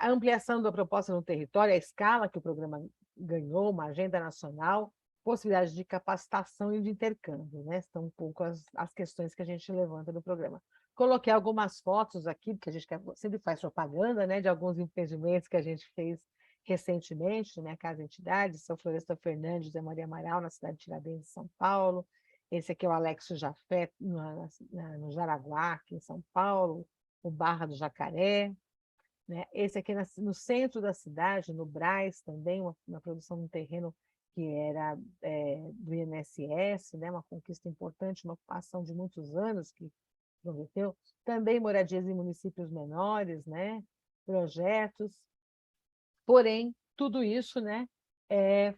A ampliação da proposta no território, a escala que o programa ganhou, uma agenda nacional, possibilidade de capacitação e de intercâmbio, né? São um pouco as questões que a gente levanta no programa. Coloquei algumas fotos aqui, porque a gente sempre faz propaganda, né, de alguns empreendimentos que a gente fez recentemente, na Minha Casa Entidade, São Floresta Fernandes, José Maria Amaral, na cidade de Tiradentes, São Paulo. Esse aqui é o Alexo Jafé, no Jaraguá, aqui em São Paulo, o Barra do Jacaré, né? Esse aqui no centro da cidade, no Brás, também, uma produção de um terreno que era do INSS, né? Uma conquista importante, uma ocupação de muitos anos que prometeu. Também moradias em municípios menores, né? Projetos. Porém, tudo isso, né,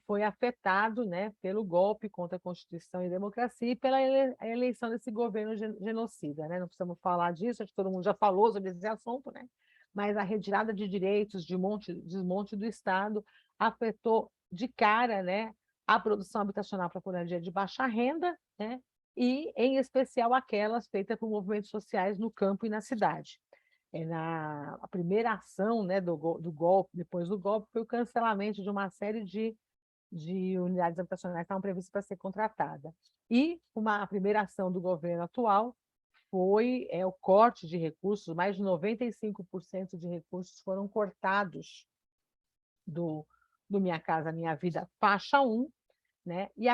foi afetado, né, pelo golpe contra a Constituição e democracia e pela eleição desse governo genocida, né? Não precisamos falar disso, acho que todo mundo já falou sobre esse assunto, né? Mas a retirada de direitos, desmonte do Estado afetou de cara, né, a produção habitacional para a moradia de baixa renda, né? E, em especial, aquelas feitas por movimentos sociais no campo e na cidade. A primeira ação, né, do golpe, depois do golpe, foi o cancelamento de uma série de unidades habitacionais que estavam previstas para ser contratada. E a primeira ação do governo atual foi o corte de recursos, mais de 95% de recursos foram cortados do Minha Casa Minha Vida, faixa 1, né? E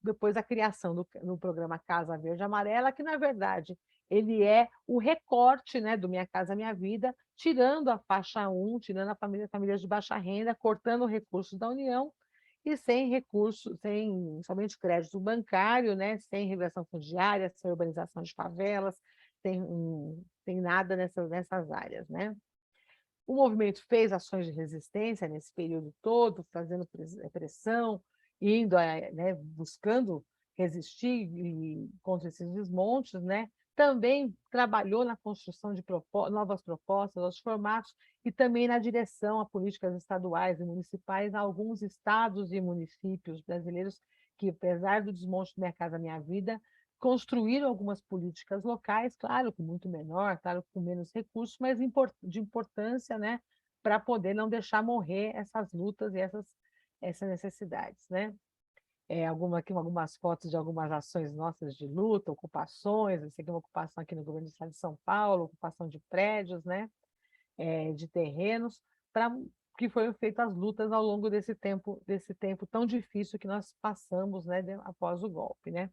depois a criação do programa Casa Verde Amarela, que, na verdade, ele é o recorte, né, do Minha Casa Minha Vida, tirando a faixa 1, tirando a famílias de baixa renda, cortando recursos da União e sem recursos, sem somente crédito bancário, né, sem regulação fundiária, sem urbanização de favelas, sem nada nessas áreas, né? O movimento fez ações de resistência nesse período todo, fazendo pressão, indo, né, buscando resistir contra esses desmontes, né? Também trabalhou na construção de novas propostas, novos formatos, e também na direção a políticas estaduais e municipais, alguns estados e municípios brasileiros que, apesar do desmonte do Minha Casa Minha Vida, construíram algumas políticas locais, claro, com muito menor, claro, com menos recursos, mas de importância, né, para poder não deixar morrer essas lutas e essas necessidades, né? Aqui algumas fotos de algumas ações nossas de luta, ocupações, essa aqui é uma ocupação aqui no governo do estado de São Paulo, ocupação de prédios, né? De terrenos, que foram feitas as lutas ao longo desse tempo tão difícil que nós passamos, né, após o golpe, né?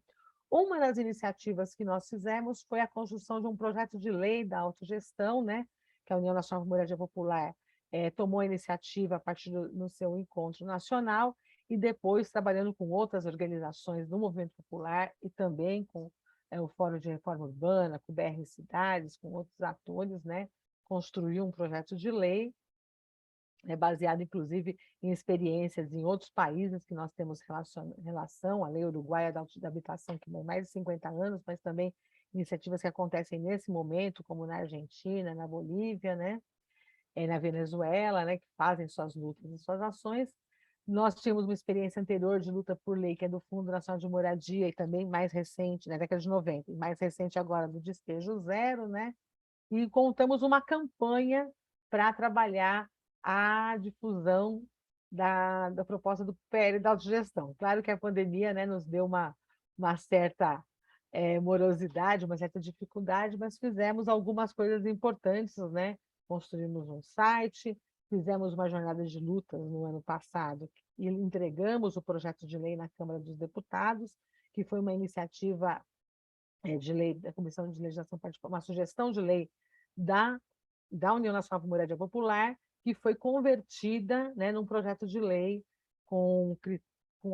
Uma das iniciativas que nós fizemos foi a construção de um projeto de lei da autogestão, né, que a União Nacional de Moradia Popular tomou a iniciativa a partir no seu encontro nacional e depois trabalhando com outras organizações do movimento popular e também com o Fórum de Reforma Urbana, com o BR Cidades, com outros atores, né, construiu um projeto de lei baseado, inclusive, em experiências em outros países que nós temos relação, a Lei Uruguaia da Habitação, que tem mais de 50 anos, mas também iniciativas que acontecem nesse momento, como na Argentina, na Bolívia, né? Na Venezuela, né? Que fazem suas lutas e suas ações. Nós tínhamos uma experiência anterior de luta por lei, que é do Fundo Nacional de Moradia, e também mais recente, na década de 90, e mais recente agora do Despejo Zero, né? E contamos uma campanha para trabalhar a difusão da proposta do PL da autogestão. Claro que a pandemia, né, nos deu uma certa morosidade, uma certa dificuldade, mas fizemos algumas coisas importantes, né? Construímos um site, fizemos uma jornada de lutas no ano passado e entregamos o projeto de lei na Câmara dos Deputados, que foi uma iniciativa de lei da Comissão de Legislação Particular, uma sugestão de lei da União Nacional de Moradia Popular, que foi convertida, né, num projeto de lei com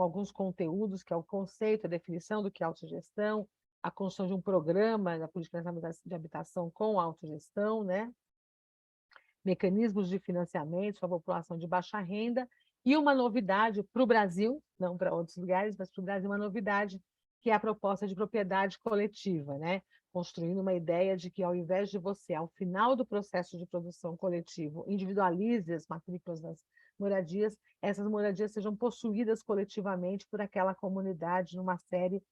alguns conteúdos, que é o conceito, a definição do que é autogestão, a construção de um programa da Política Nacional de Habitação com autogestão, né, mecanismos de financiamento para a população de baixa renda, e uma novidade para o Brasil, não para outros lugares, mas para o Brasil, uma novidade, que é a proposta de propriedade coletiva, né? Construindo uma ideia de que, ao invés de você, ao final do processo de produção coletivo, individualize as matrículas das moradias, essas moradias sejam possuídas coletivamente por aquela comunidade numa série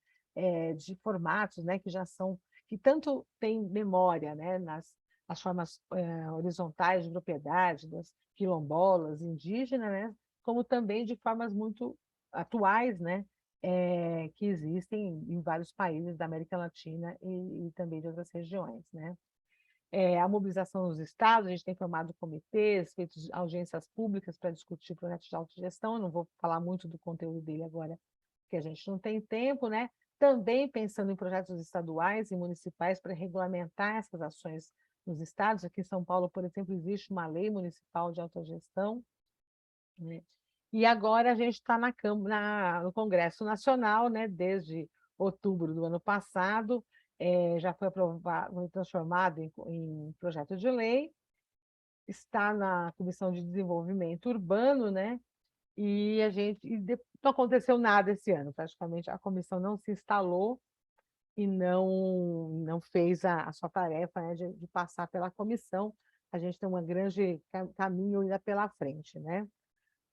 de formatos, né, que tanto têm memória, né, as formas horizontais de propriedade das quilombolas, indígenas, né, como também de formas muito atuais, né, que existem em vários países da América Latina e também de outras regiões, né? A mobilização nos estados, a gente tem formado comitês, feito audiências públicas para discutir projetos de autogestão, eu não vou falar muito do conteúdo dele agora, porque a gente não tem tempo, né? Também pensando em projetos estaduais e municipais para regulamentar essas ações nos estados. Aqui em São Paulo, por exemplo, existe uma lei municipal de autogestão, né? E agora a gente está no Congresso Nacional, né, desde outubro do ano passado, já foi aprovado, foi transformado em projeto de lei, está na Comissão de Desenvolvimento Urbano, né, não aconteceu nada esse ano, praticamente a comissão não se instalou e não fez a sua tarefa, né, de passar pela comissão. A gente tem um grande caminho ainda pela frente, né?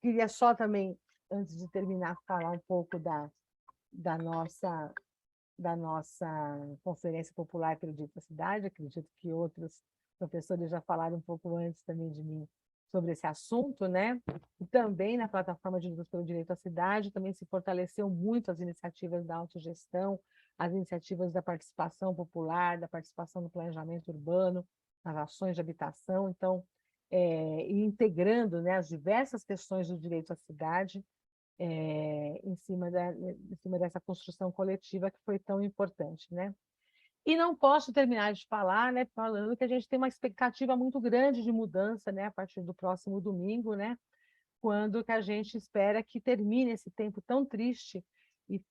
Queria só também, antes de terminar, falar um pouco da nossa Conferência Popular pelo Direito à Cidade. Acredito que outros professores já falaram um pouco antes também de mim sobre esse assunto, né? E também na plataforma de lutas pelo direito à cidade, também se fortaleceu muito as iniciativas da autogestão, as iniciativas da participação popular, da participação no planejamento urbano, nas ações de habitação. Então, e integrando, né, as diversas questões do direito à cidade em cima dessa construção coletiva que foi tão importante, né? E não posso terminar de falar, né, falando que a gente tem uma expectativa muito grande de mudança, né, a partir do próximo domingo, né, quando que a gente espera que termine esse tempo tão triste e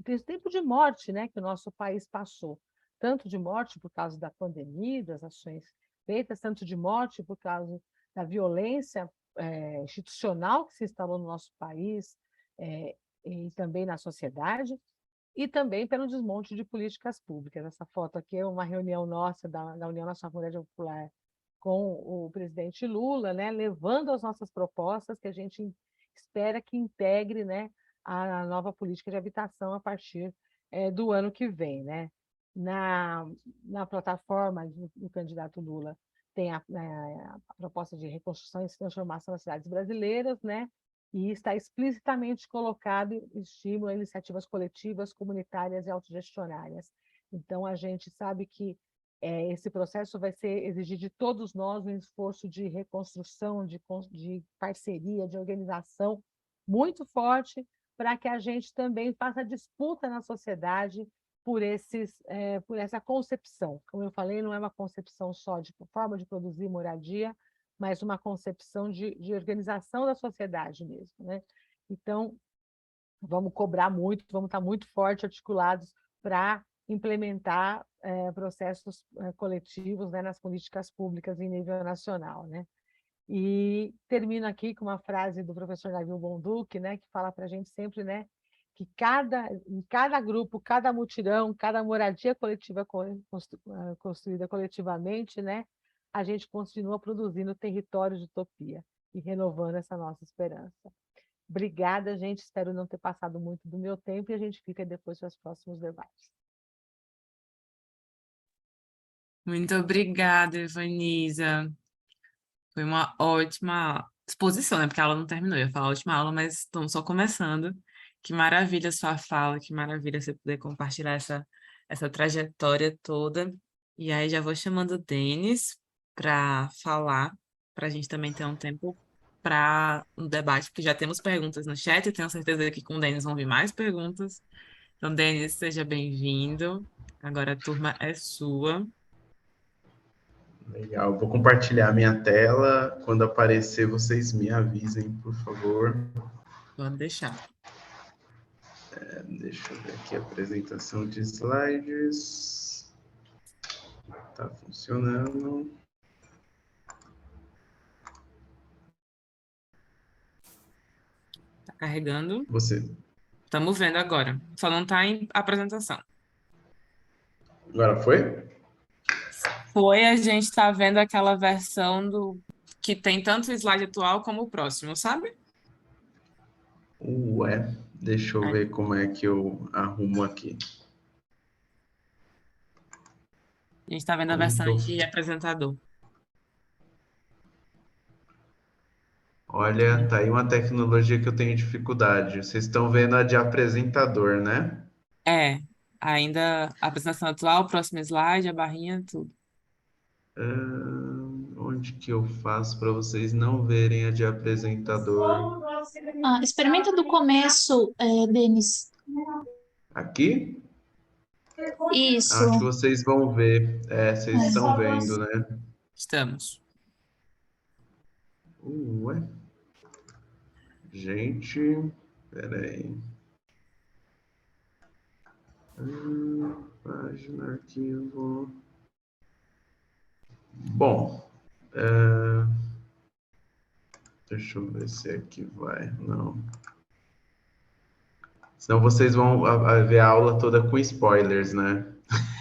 esse tempo de morte, né, que o nosso país passou. Tanto de morte por causa da pandemia, das ações feitas, tanto de morte por causa da violência institucional que se instalou no nosso país e também na sociedade, e também pelo desmonte de políticas públicas. Essa foto aqui é uma reunião nossa da União Nacional de Moradia Popular com o presidente Lula, né, levando as nossas propostas que a gente espera que integre, né, a nova política de habitação a partir do ano que vem, né? Na plataforma do candidato Lula tem a proposta de reconstrução e transformação das cidades brasileiras, né? E está explicitamente colocado estímulo a iniciativas coletivas, comunitárias e autogestionárias. Então, a gente sabe que esse processo vai exigir de todos nós um esforço de reconstrução, de parceria, de organização muito forte, para que a gente também faça disputa na sociedade por essa concepção. Como eu falei, não é uma concepção só de forma de produzir moradia, mas uma concepção de organização da sociedade mesmo, né? Então, vamos cobrar muito, vamos estar muito forte, articulados para implementar processos coletivos, né, nas políticas públicas em nível nacional, né? E termino aqui com uma frase do professor Nabil Bonduque, né, que fala para a gente sempre, né, que em cada grupo, cada mutirão, cada moradia coletiva construída coletivamente, né, a gente continua produzindo território de utopia e renovando essa nossa esperança. Obrigada, gente. Espero não ter passado muito do meu tempo e a gente fica depois para os próximos debates.
Muito obrigada, Evanisa. Foi uma ótima exposição, né? Porque a aula não terminou. Eu ia falar ótima aula, mas estamos só começando. Que maravilha a sua fala, que maravilha você poder compartilhar essa trajetória toda. E aí já vou chamando o Denis para falar, para a gente também ter um tempo para um debate, porque já temos perguntas no chat, eu tenho certeza que com o Denis vão vir mais perguntas. Então, Denis, seja bem-vindo. Agora a turma é sua.
Legal, vou compartilhar a minha tela. Quando aparecer, vocês me avisem, por favor.
Pode deixar.
Deixa eu ver aqui a apresentação de slides. Tá funcionando.
Tá carregando.
Você.
Estamos vendo agora. Só não está em apresentação.
Agora foi?
Foi, a gente está vendo aquela versão que tem tanto o slide atual como o próximo, sabe?
Ué, deixa eu ver como é que eu arrumo aqui.
A gente está vendo a
Como
versão
que eu...
de apresentador.
Olha, tá aí uma tecnologia que eu tenho dificuldade. Vocês estão vendo a de apresentador, né?
É, ainda a apresentação atual, o próximo slide, a barrinha, tudo.
Onde que eu faço para vocês não verem a de apresentador?
Experimenta do começo, Denis.
Aqui?
Isso.
Acho que vocês vão ver. Vocês estão vendo, né?
Estamos.
Ué. Gente, peraí. Página, arquivo. Bom, deixa eu ver se aqui vai. Não. Senão vocês vão ver a aula toda com spoilers, né?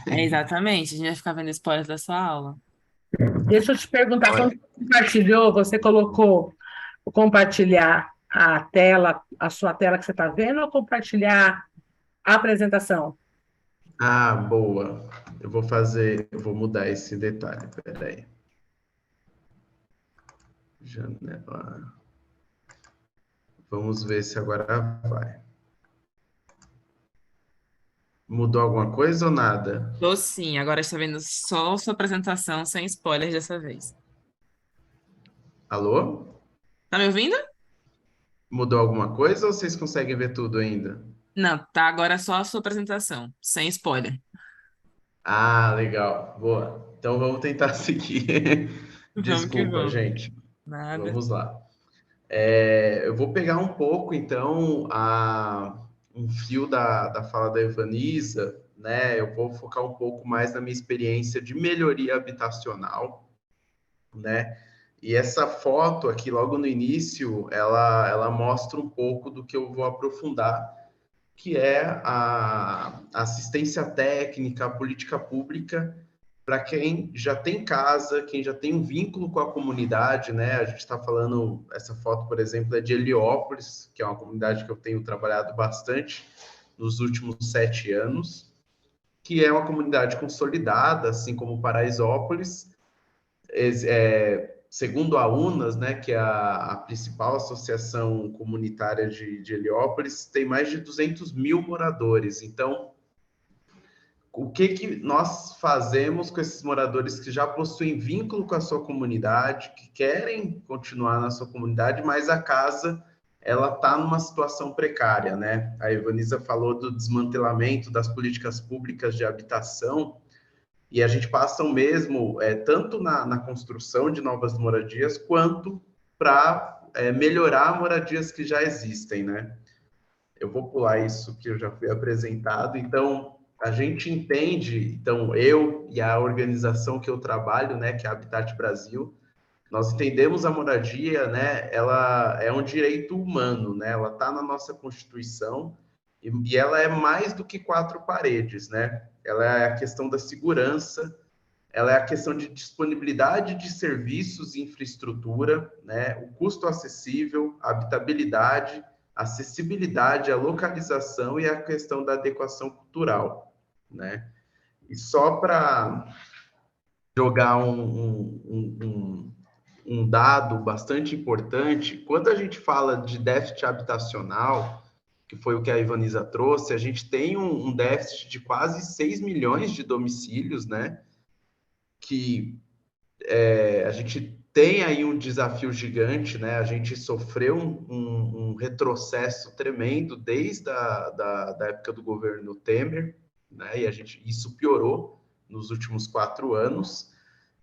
É, exatamente, a gente vai ficar vendo spoilers da sua aula.
Deixa eu te perguntar, quando você compartilhou, você colocou o compartilhar a tela, a sua tela que você está vendo, ou compartilhar a apresentação?
Ah, boa. Eu vou mudar esse detalhe, peraí. Janela. Vamos ver se agora vai. Mudou alguma coisa ou nada?
Tô sim, agora está vendo só sua apresentação, sem spoilers dessa vez.
Alô?
Tá me ouvindo?
Mudou alguma coisa ou vocês conseguem ver tudo ainda?
Não, tá agora só a sua apresentação, sem spoiler.
Ah, legal. Boa. Então vamos tentar seguir.
Vamos que
Desculpa,
vamos.
gente.
Nada.
Vamos lá. Eu vou pegar um pouco, então, um fio da fala da Evanisa, né? Eu vou focar um pouco mais na minha experiência de melhoria habitacional, né? E essa foto aqui, logo no início, ela mostra um pouco do que eu vou aprofundar, que é a assistência técnica, a política pública para quem já tem casa, quem já tem um vínculo com a comunidade, né? A gente está falando, essa foto, por exemplo, é de Heliópolis, que é uma comunidade que eu tenho trabalhado bastante nos últimos 7 anos, que é uma comunidade consolidada, assim como Paraisópolis, segundo a UNAS, né, que é a principal associação comunitária de Heliópolis, tem mais de 200 mil moradores. Então, o que nós fazemos com esses moradores que já possuem vínculo com a sua comunidade, que querem continuar na sua comunidade, mas a casa ela está numa situação precária, né? A Ivaniza falou do desmantelamento das políticas públicas de habitação, e a gente passa o mesmo, tanto na construção de novas moradias, quanto para melhorar moradias que já existem, né? Eu vou pular isso que eu já fui apresentado. Então, a gente entende, então, eu e a organização que eu trabalho, né, que é a Habitat Brasil, nós entendemos a moradia, né, ela é um direito humano, né, ela está na nossa Constituição e ela é mais do que 4 paredes, né, ela é a questão da segurança, ela é a questão de disponibilidade de serviços e infraestrutura, né, o custo acessível, a habitabilidade, a acessibilidade, a localização e a questão da adequação cultural, né? E só para jogar um dado bastante importante, quando a gente fala de déficit habitacional, que foi o que a Ivaniza trouxe, a gente tem um déficit de quase 6 milhões de domicílios, né? Que a gente tem aí um desafio gigante, né? A gente sofreu um retrocesso tremendo desde da época do governo Temer, né? E isso piorou nos últimos 4 anos.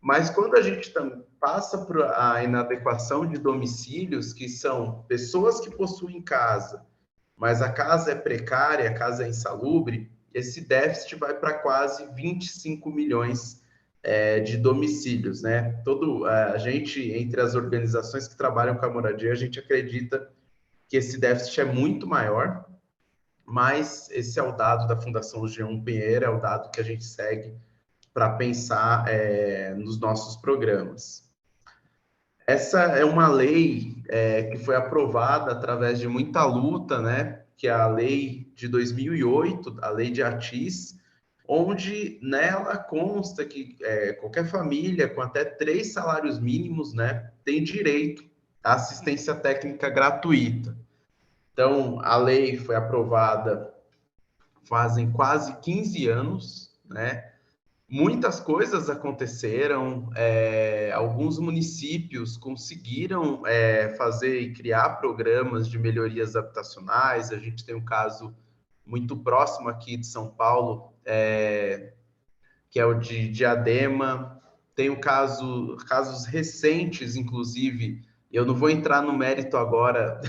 Mas quando a gente passa por a inadequação de domicílios, que são pessoas que possuem casa, mas a casa é precária, a casa é insalubre, esse déficit vai para quase 25 milhões de domicílios, né? A gente, entre as organizações que trabalham com a moradia, a gente acredita que esse déficit é muito maior, mas esse é o dado da Fundação Jean Pinheiro, é o dado que a gente segue para pensar nos nossos programas. Essa é uma lei que foi aprovada através de muita luta, né? Que é a lei de 2008, a lei de Atis, onde nela consta que qualquer família com até 3 salários mínimos, né, tem direito à assistência técnica gratuita. Então, a lei foi aprovada fazem quase 15 anos, né? Muitas coisas aconteceram, alguns municípios conseguiram fazer e criar programas de melhorias habitacionais. A gente tem um caso muito próximo aqui de São Paulo, que é o de Diadema. Tem casos recentes, inclusive, eu não vou entrar no mérito agora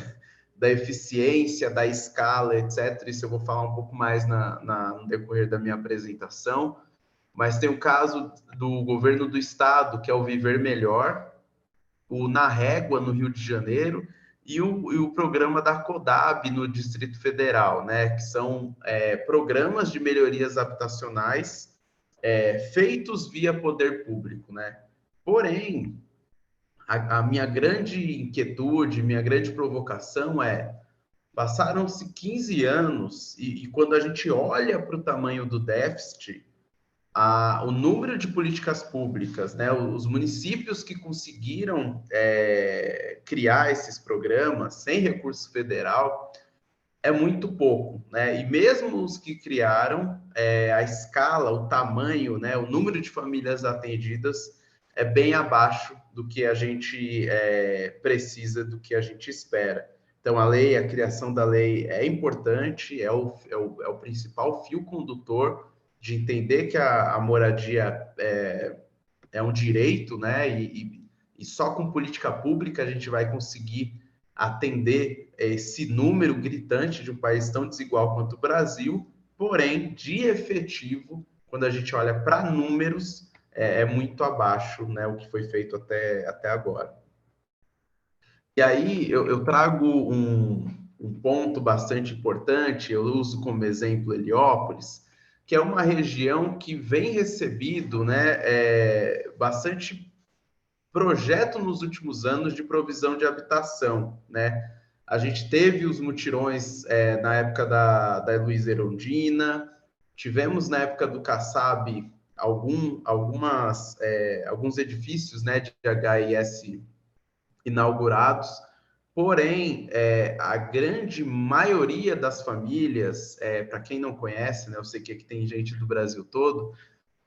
da eficiência, da escala, etc. Isso eu vou falar um pouco mais no decorrer da minha apresentação. Mas tem o caso do governo do estado, que é o Viver Melhor, o Na Régua, no Rio de Janeiro, e o programa da CODAB, no Distrito Federal, né? Que são programas de melhorias habitacionais feitos via poder público, né? Porém, a minha grande inquietude, minha grande provocação passaram-se 15 anos e quando a gente olha para o tamanho do déficit, o número de políticas públicas, né, os municípios que conseguiram criar esses programas sem recurso federal é muito pouco, né? E mesmo os que criaram, a escala, o tamanho, né, o número de famílias atendidas é bem abaixo do que a gente precisa, do que a gente espera. Então, a criação da lei é importante, é o principal fio condutor de entender que a moradia é um direito, né? E só com política pública a gente vai conseguir atender esse número gritante de um país tão desigual quanto o Brasil, porém, de efetivo, quando a gente olha para números, é muito abaixo, né, o que foi feito até agora. E aí eu trago um ponto bastante importante, eu uso como exemplo Heliópolis, que é uma região que vem recebido, né, bastante projeto nos últimos anos de provisão de habitação, né? A gente teve os mutirões na época da Heloísa Erundina, tivemos na época do Kassab alguns edifícios, né, de HIS inaugurados, porém, a grande maioria das famílias, para quem não conhece, né, eu sei que aqui tem gente do Brasil todo,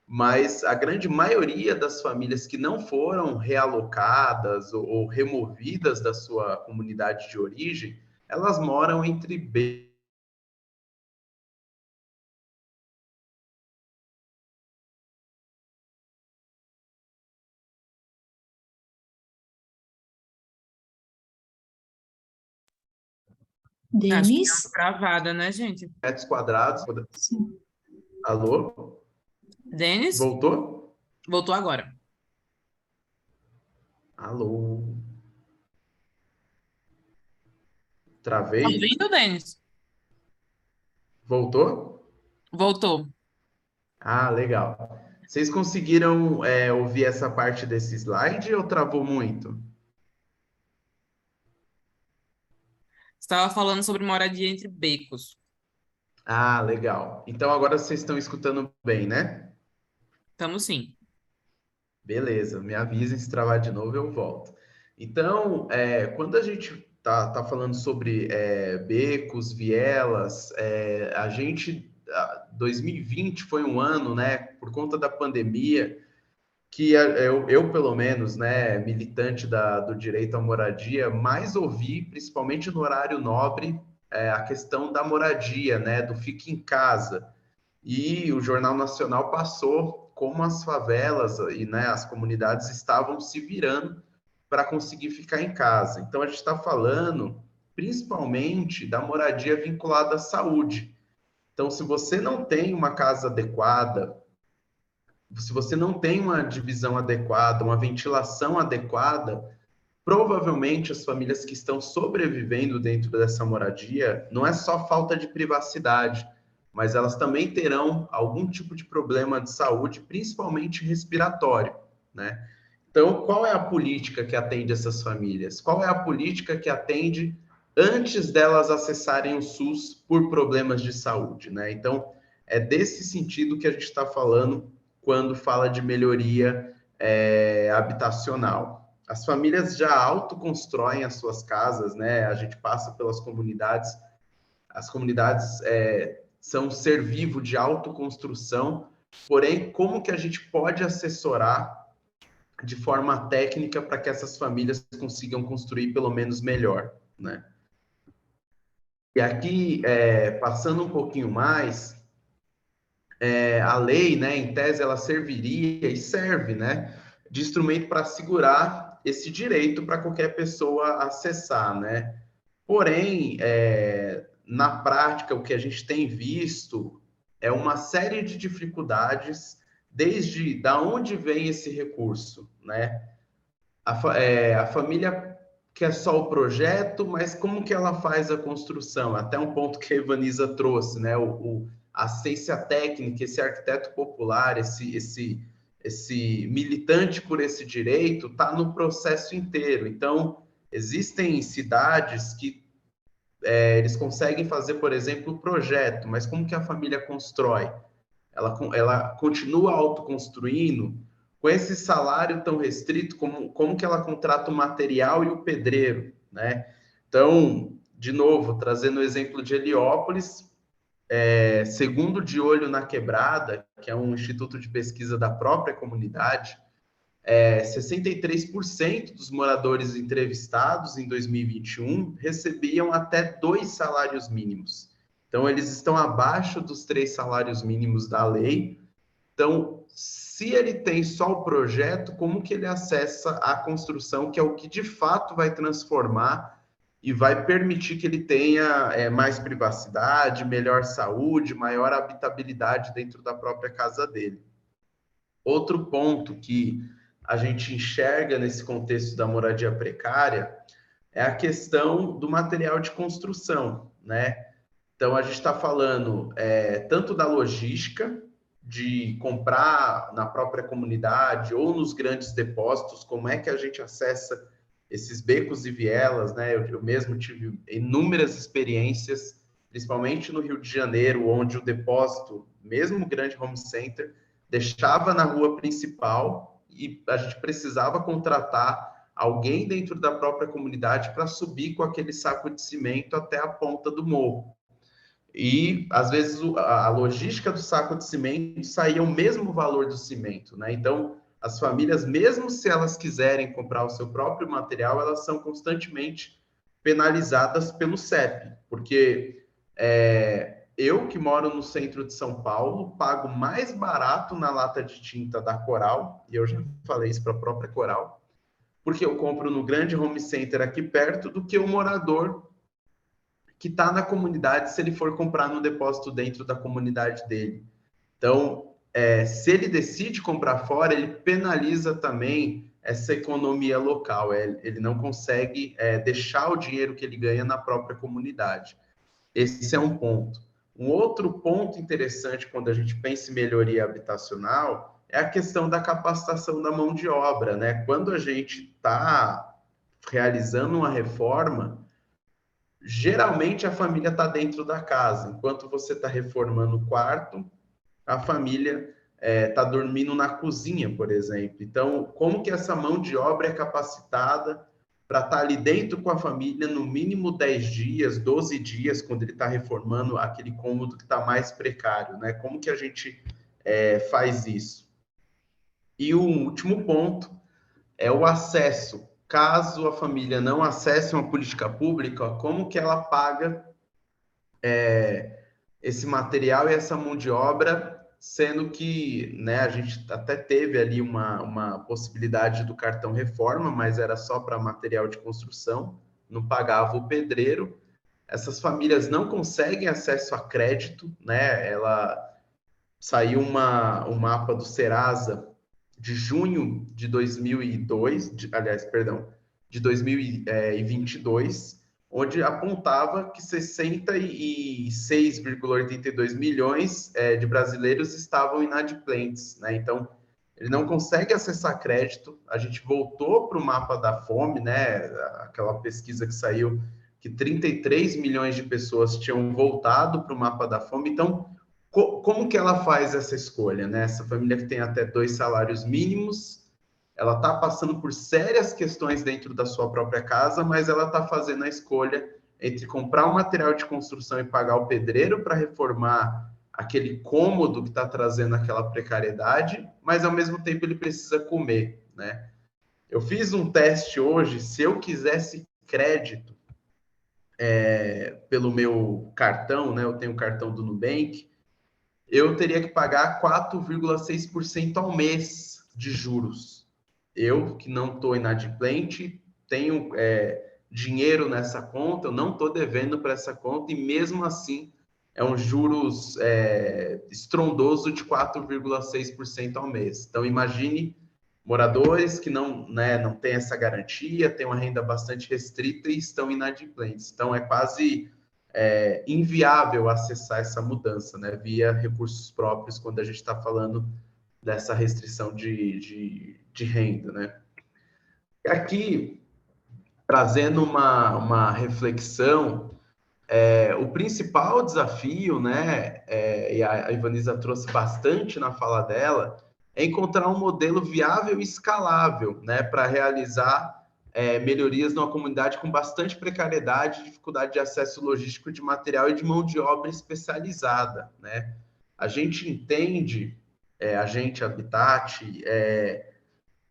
mas a grande maioria das famílias que não foram realocadas ou removidas da sua comunidade de origem, elas moram entre
Acho que deu
Denis?
uma travada, né, gente?
metros quadrados.
Sim.
Alô?
Denis,
Voltou?
voltou agora.
Alô?
Tá
Travei?
ouvindo, Denis?
Voltou?
Voltou.
Ah, legal. Vocês conseguiram ouvir essa parte desse slide ou travou muito?
Estava falando sobre moradia entre becos.
Ah, legal. Então agora vocês estão escutando bem, né?
Estamos sim.
Beleza, me avisem se travar de novo, eu volto. Então, quando a gente tá falando sobre becos, vielas, 2020 foi um ano, né, por conta da pandemia, que eu, pelo menos, né, militante do direito à moradia, mais ouvi, principalmente no horário nobre, a questão da moradia, né, do fique em casa. E o Jornal Nacional passou como as favelas e, né, as comunidades estavam se virando para conseguir ficar em casa. Então, a gente está falando principalmente da moradia vinculada à saúde. Então, se você não tem uma casa adequada, se você não tem uma divisão adequada, uma ventilação adequada, provavelmente as famílias que estão sobrevivendo dentro dessa moradia não é só falta de privacidade, mas elas também terão algum tipo de problema de saúde, principalmente respiratório, né? Então, qual é a política que atende essas famílias? Qual é a política que atende antes delas acessarem o SUS por problemas de saúde, né? Então, é desse sentido que a gente está falando quando fala de melhoria habitacional. As famílias já autoconstroem as suas casas, né? A gente passa pelas comunidades, as comunidades são um ser vivo de autoconstrução, porém, como que a gente pode assessorar de forma técnica para que essas famílias consigam construir pelo menos melhor, né? E aqui, passando um pouquinho mais, a lei, né, em tese, ela serviria e serve, né, de instrumento para assegurar esse direito para qualquer pessoa acessar, né? Porém, na prática, o que a gente tem visto é uma série de dificuldades desde da onde vem esse recurso, né? A família quer só o projeto, mas como que ela faz a construção? Até um ponto que a Ivaniza trouxe, né? A assistência técnica, esse arquiteto popular, esse militante por esse direito, está no processo inteiro. Então, existem cidades que eles conseguem fazer, por exemplo, o projeto, mas como que a família constrói? Ela continua autoconstruindo com esse salário tão restrito, como que ela contrata o material e o pedreiro, né? Então, de novo, trazendo o exemplo de Heliópolis, segundo De Olho na Quebrada, que é um instituto de pesquisa da própria comunidade, 63% dos moradores entrevistados em 2021 recebiam até 2 salários mínimos. Então, eles estão abaixo dos 3 salários mínimos da lei. Então, se ele tem só o projeto, como que ele acessa a construção, que é o que de fato vai transformar e vai permitir que ele tenha mais privacidade, melhor saúde, maior habitabilidade dentro da própria casa dele. Outro ponto que a gente enxerga nesse contexto da moradia precária é a questão do material de construção, né? Então, a gente está falando tanto da logística, de comprar na própria comunidade ou nos grandes depósitos, como é que a gente acessa esses becos e vielas, né? Eu mesmo tive inúmeras experiências, principalmente no Rio de Janeiro, onde o depósito, mesmo o grande home center, deixava na rua principal e a gente precisava contratar alguém dentro da própria comunidade para subir com aquele saco de cimento até a ponta do morro. E, às vezes, a logística do saco de cimento saía o mesmo valor do cimento, né? Então, as famílias, mesmo se elas quiserem comprar o seu próprio material, elas são constantemente penalizadas pelo CEP, porque eu, que moro no centro de São Paulo, pago mais barato na lata de tinta da Coral, e eu já falei isso para a própria Coral, porque eu compro no grande home center aqui perto do que o morador que está na comunidade se ele for comprar no depósito dentro da comunidade dele. Então, se ele decide comprar fora, ele penaliza também essa economia local. Ele não consegue deixar o dinheiro que ele ganha na própria comunidade. Esse é um ponto. Um outro ponto interessante quando a gente pensa em melhoria habitacional é a questão da capacitação da mão de obra, né? Quando a gente está realizando uma reforma, geralmente a família está dentro da casa. Enquanto você está reformando o quarto, a família está dormindo na cozinha, por exemplo. Então, como que essa mão de obra é capacitada para estar ali dentro com a família no mínimo 10 dias, 12 dias, quando ele está reformando aquele cômodo que está mais precário, né? Como que a gente faz isso? E o último ponto é o acesso. Caso a família não acesse uma política pública, como que ela paga esse material e essa mão de obra, sendo que, né, a gente até teve ali uma possibilidade do cartão reforma, mas era só para material de construção, não pagava o pedreiro. Essas famílias não conseguem acesso a crédito, né? Saiu um mapa do Serasa de junho de 2002, de 2022, onde apontava que 66,82 milhões de brasileiros estavam inadimplentes, né? Então, ele não consegue acessar crédito. A gente voltou para o mapa da fome, né? Aquela pesquisa que saiu que 33 milhões de pessoas tinham voltado para o mapa da fome. Então, como que ela faz essa escolha, né? Essa família que tem até 2 salários mínimos, ela está passando por sérias questões dentro da sua própria casa, mas ela está fazendo a escolha entre comprar um material de construção e pagar o pedreiro para reformar aquele cômodo que está trazendo aquela precariedade, mas ao mesmo tempo ele precisa comer, né? Eu fiz um teste hoje, se eu quisesse crédito pelo meu cartão, né? Eu tenho o cartão do Nubank, eu teria que pagar 4,6% ao mês de juros. Eu, que não estou inadimplente, tenho dinheiro nessa conta, eu não estou devendo para essa conta, e mesmo assim é um juros estrondoso de 4,6% ao mês. Então, imagine moradores que não têm essa garantia, têm uma renda bastante restrita e estão inadimplentes. Então, é quase inviável acessar essa mudança, né, via recursos próprios, quando a gente está falando dessa restrição de renda, né? Aqui, trazendo uma reflexão, o principal desafio, né, e a Ivaniza trouxe bastante na fala dela, é encontrar um modelo viável e escalável, né, para realizar melhorias numa comunidade com bastante precariedade, dificuldade de acesso logístico de material e de mão de obra especializada, né? A gente entende, a gente, Habitat,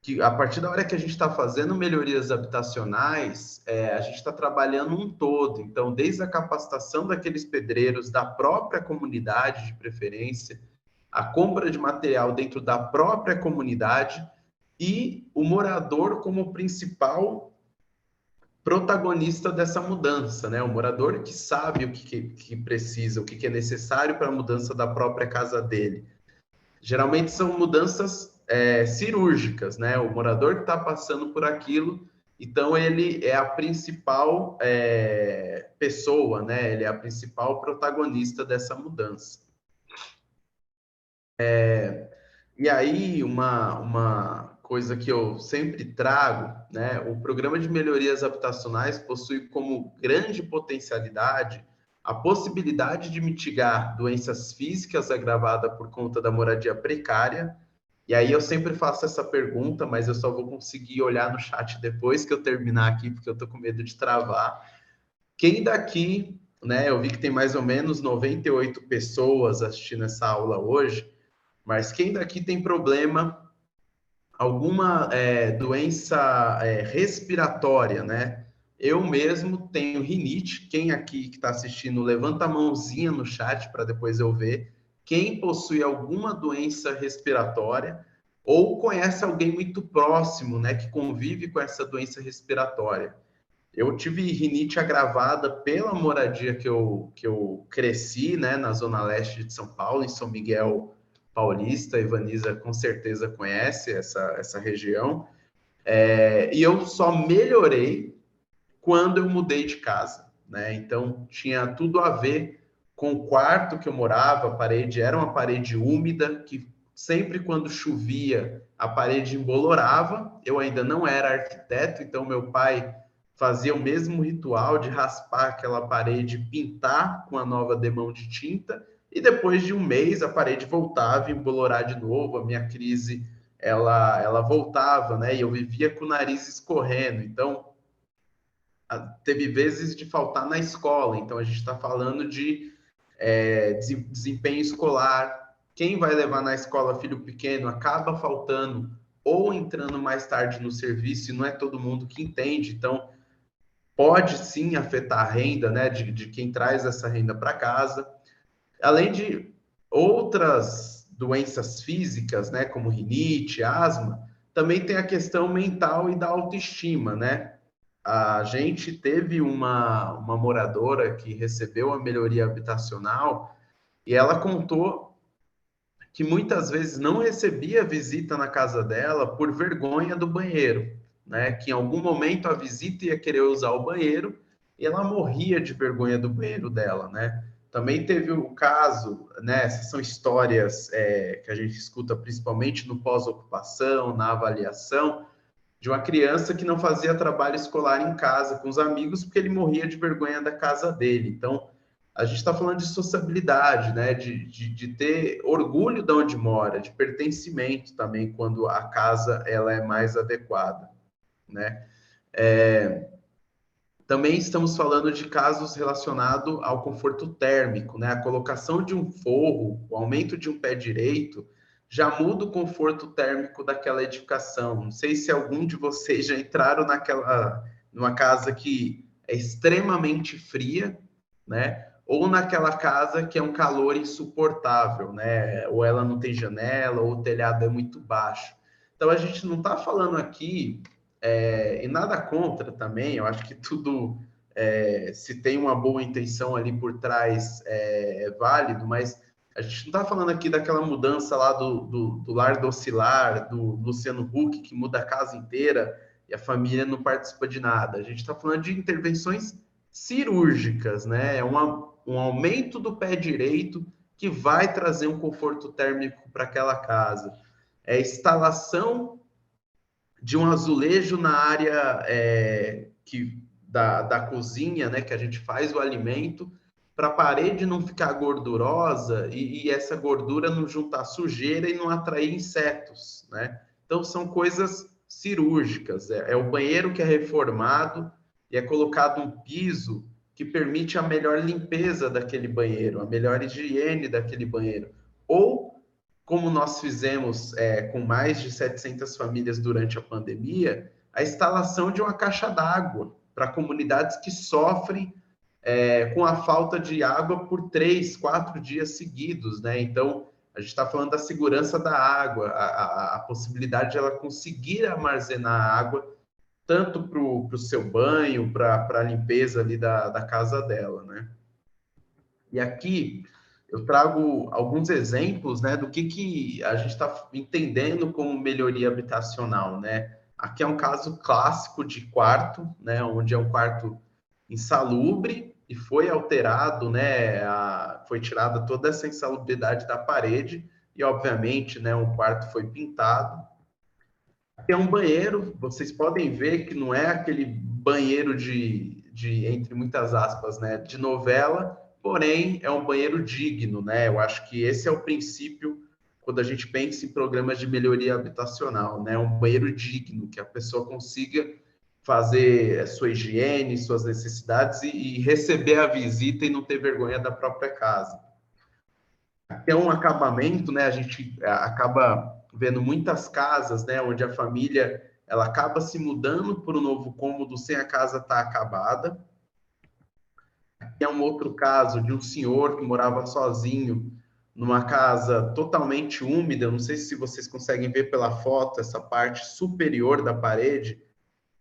que a partir da hora que a gente está fazendo melhorias habitacionais, a gente está trabalhando um todo. Então, desde a capacitação daqueles pedreiros, da própria comunidade de preferência, a compra de material dentro da própria comunidade e o morador como principal protagonista dessa mudança, né? O morador que sabe o que precisa, o que é necessário para a mudança da própria casa dele. Geralmente são mudanças cirúrgicas, né? O morador que está passando por aquilo Então, ele é a principal pessoa, né? Ele é a principal protagonista dessa mudança. E aí, uma coisa que eu sempre trago, né? O Programa de Melhorias Habitacionais possui como grande potencialidade a possibilidade de mitigar doenças físicas agravadas por conta da moradia precária. E aí eu sempre faço essa pergunta, mas eu só vou conseguir olhar no chat depois que eu terminar aqui, porque eu tô com medo de travar. Quem daqui, né? Eu vi que tem mais ou menos 98 pessoas assistindo essa aula hoje, mas quem daqui tem problema, alguma doença respiratória, né? Eu mesmo tenho rinite. Quem aqui que está assistindo, levanta a mãozinha no chat para depois eu ver. Quem possui alguma doença respiratória ou conhece alguém muito próximo, né, que convive com essa doença respiratória. Eu tive rinite agravada pela moradia que eu cresci, né, na Zona Leste de São Paulo, em São Miguel Paulista. A Ivaniza com certeza conhece essa região. E eu só melhorei quando eu mudei de casa, né? Então, tinha tudo a ver com o quarto que eu morava. A parede era uma parede úmida, que sempre quando chovia, a parede embolorava. Eu ainda não era arquiteto, então meu pai fazia o mesmo ritual de raspar aquela parede, pintar com a nova demão de tinta, e depois de um mês a parede voltava a embolorar de novo. A minha crise ela voltava, né? E eu vivia com o nariz escorrendo. Então teve vezes de faltar na escola. Então a gente está falando de desempenho escolar. Quem vai levar na escola filho pequeno acaba faltando ou entrando mais tarde no serviço, e não é todo mundo que entende. Então pode sim afetar a renda, né, de quem traz essa renda para casa, além de outras doenças físicas, né, como rinite, asma. Também tem a questão mental e da autoestima, né? A gente teve uma moradora que recebeu a melhoria habitacional e ela contou que muitas vezes não recebia visita na casa dela por vergonha do banheiro, né? Que em algum momento a visita ia querer usar o banheiro e ela morria de vergonha do banheiro dela, né? Também teve o caso, né? Essas são histórias que a gente escuta principalmente no pós-ocupação, na avaliação, de uma criança que não fazia trabalho escolar em casa com os amigos porque ele morria de vergonha da casa dele. Então, a gente está falando de sociabilidade, né? De ter orgulho de onde mora, de pertencimento também, quando a casa ela é mais adequada, né? Também estamos falando de casos relacionados ao conforto térmico, né? A colocação de um forro, o aumento de um pé direito, já muda o conforto térmico daquela edificação. Não sei se algum de vocês já entraram numa casa que é extremamente fria, né? Ou naquela casa que é um calor insuportável, né? Ou ela não tem janela, ou o telhado é muito baixo. Então, a gente não está falando aqui, e nada contra também. Eu acho que tudo, se tem uma boa intenção ali por trás, é válido, mas a gente não está falando aqui daquela mudança lá do lar docilar, do Luciano Huck, que muda a casa inteira e a família não participa de nada. A gente está falando de intervenções cirúrgicas, né? É um aumento do pé direito que vai trazer um conforto térmico para aquela casa. É instalação de um azulejo na área da cozinha, né, que a gente faz o alimento, para a parede não ficar gordurosa e essa gordura não juntar sujeira e não atrair insetos, né? Então, são coisas cirúrgicas. É o banheiro que é reformado e é colocado um piso que permite a melhor limpeza daquele banheiro, a melhor higiene daquele banheiro. Ou, como nós fizemos com mais de 700 famílias durante a pandemia, a instalação de uma caixa d'água para comunidades que sofrem com a falta de água por 3, 4 dias seguidos, né? Então, a gente está falando da segurança da água, a possibilidade de ela conseguir armazenar água, tanto para o seu banho, para a limpeza ali da casa dela, né? E aqui eu trago alguns exemplos, né, do que a gente está entendendo como melhoria habitacional, né? Aqui é um caso clássico de quarto, né, onde é um quarto insalubre e foi alterado, né, foi tirada toda essa insalubridade da parede e, obviamente, né, um quarto foi pintado. Aqui é um banheiro, vocês podem ver que não é aquele banheiro de entre muitas aspas, né, de novela, porém é um banheiro digno, né? Eu acho que esse é o princípio quando a gente pensa em programas de melhoria habitacional, né? Um banheiro digno, que a pessoa consiga fazer a sua higiene, suas necessidades e receber a visita e não ter vergonha da própria casa. Aqui é um acabamento, né? A gente acaba vendo muitas casas, né, onde a família ela acaba se mudando para um novo cômodo sem a casa estar acabada. Aqui é um outro caso de um senhor que morava sozinho numa casa totalmente úmida. Eu não sei se vocês conseguem ver pela foto, essa parte superior da parede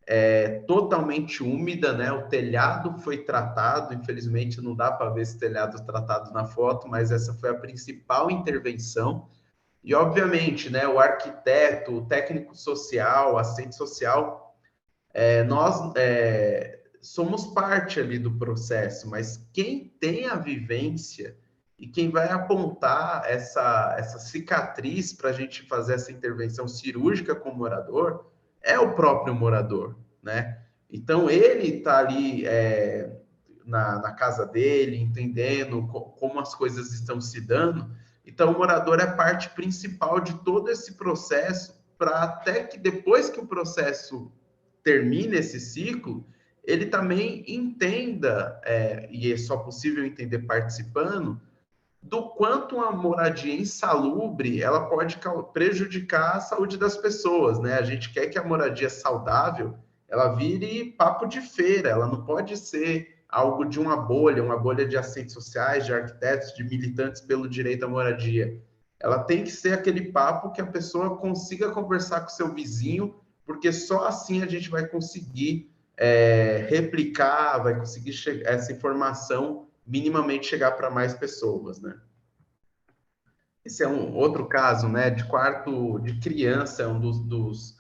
é totalmente úmida, né? O telhado foi tratado, infelizmente não dá para ver esse telhado tratado na foto, mas essa foi a principal intervenção. E, obviamente, né, o arquiteto, o técnico social, assistente social, nós somos parte ali do processo, mas quem tem a vivência e quem vai apontar essa cicatriz para a gente fazer essa intervenção cirúrgica com o morador é o próprio morador, né? Então, ele está ali na casa dele, entendendo como as coisas estão se dando. Então, o morador é parte principal de todo esse processo, para até que depois que o processo termine esse ciclo, ele também entenda, e é só possível entender participando, do quanto uma moradia insalubre ela pode prejudicar a saúde das pessoas, né? A gente quer que a moradia saudável ela vire papo de feira, ela não pode ser algo de uma bolha de assistentes sociais, de arquitetos, de militantes pelo direito à moradia. Ela tem que ser aquele papo que a pessoa consiga conversar com seu vizinho, porque só assim a gente vai conseguir replicar, vai conseguir essa informação minimamente chegar para mais pessoas, né? Esse é um outro caso, né, de quarto de criança, é um dos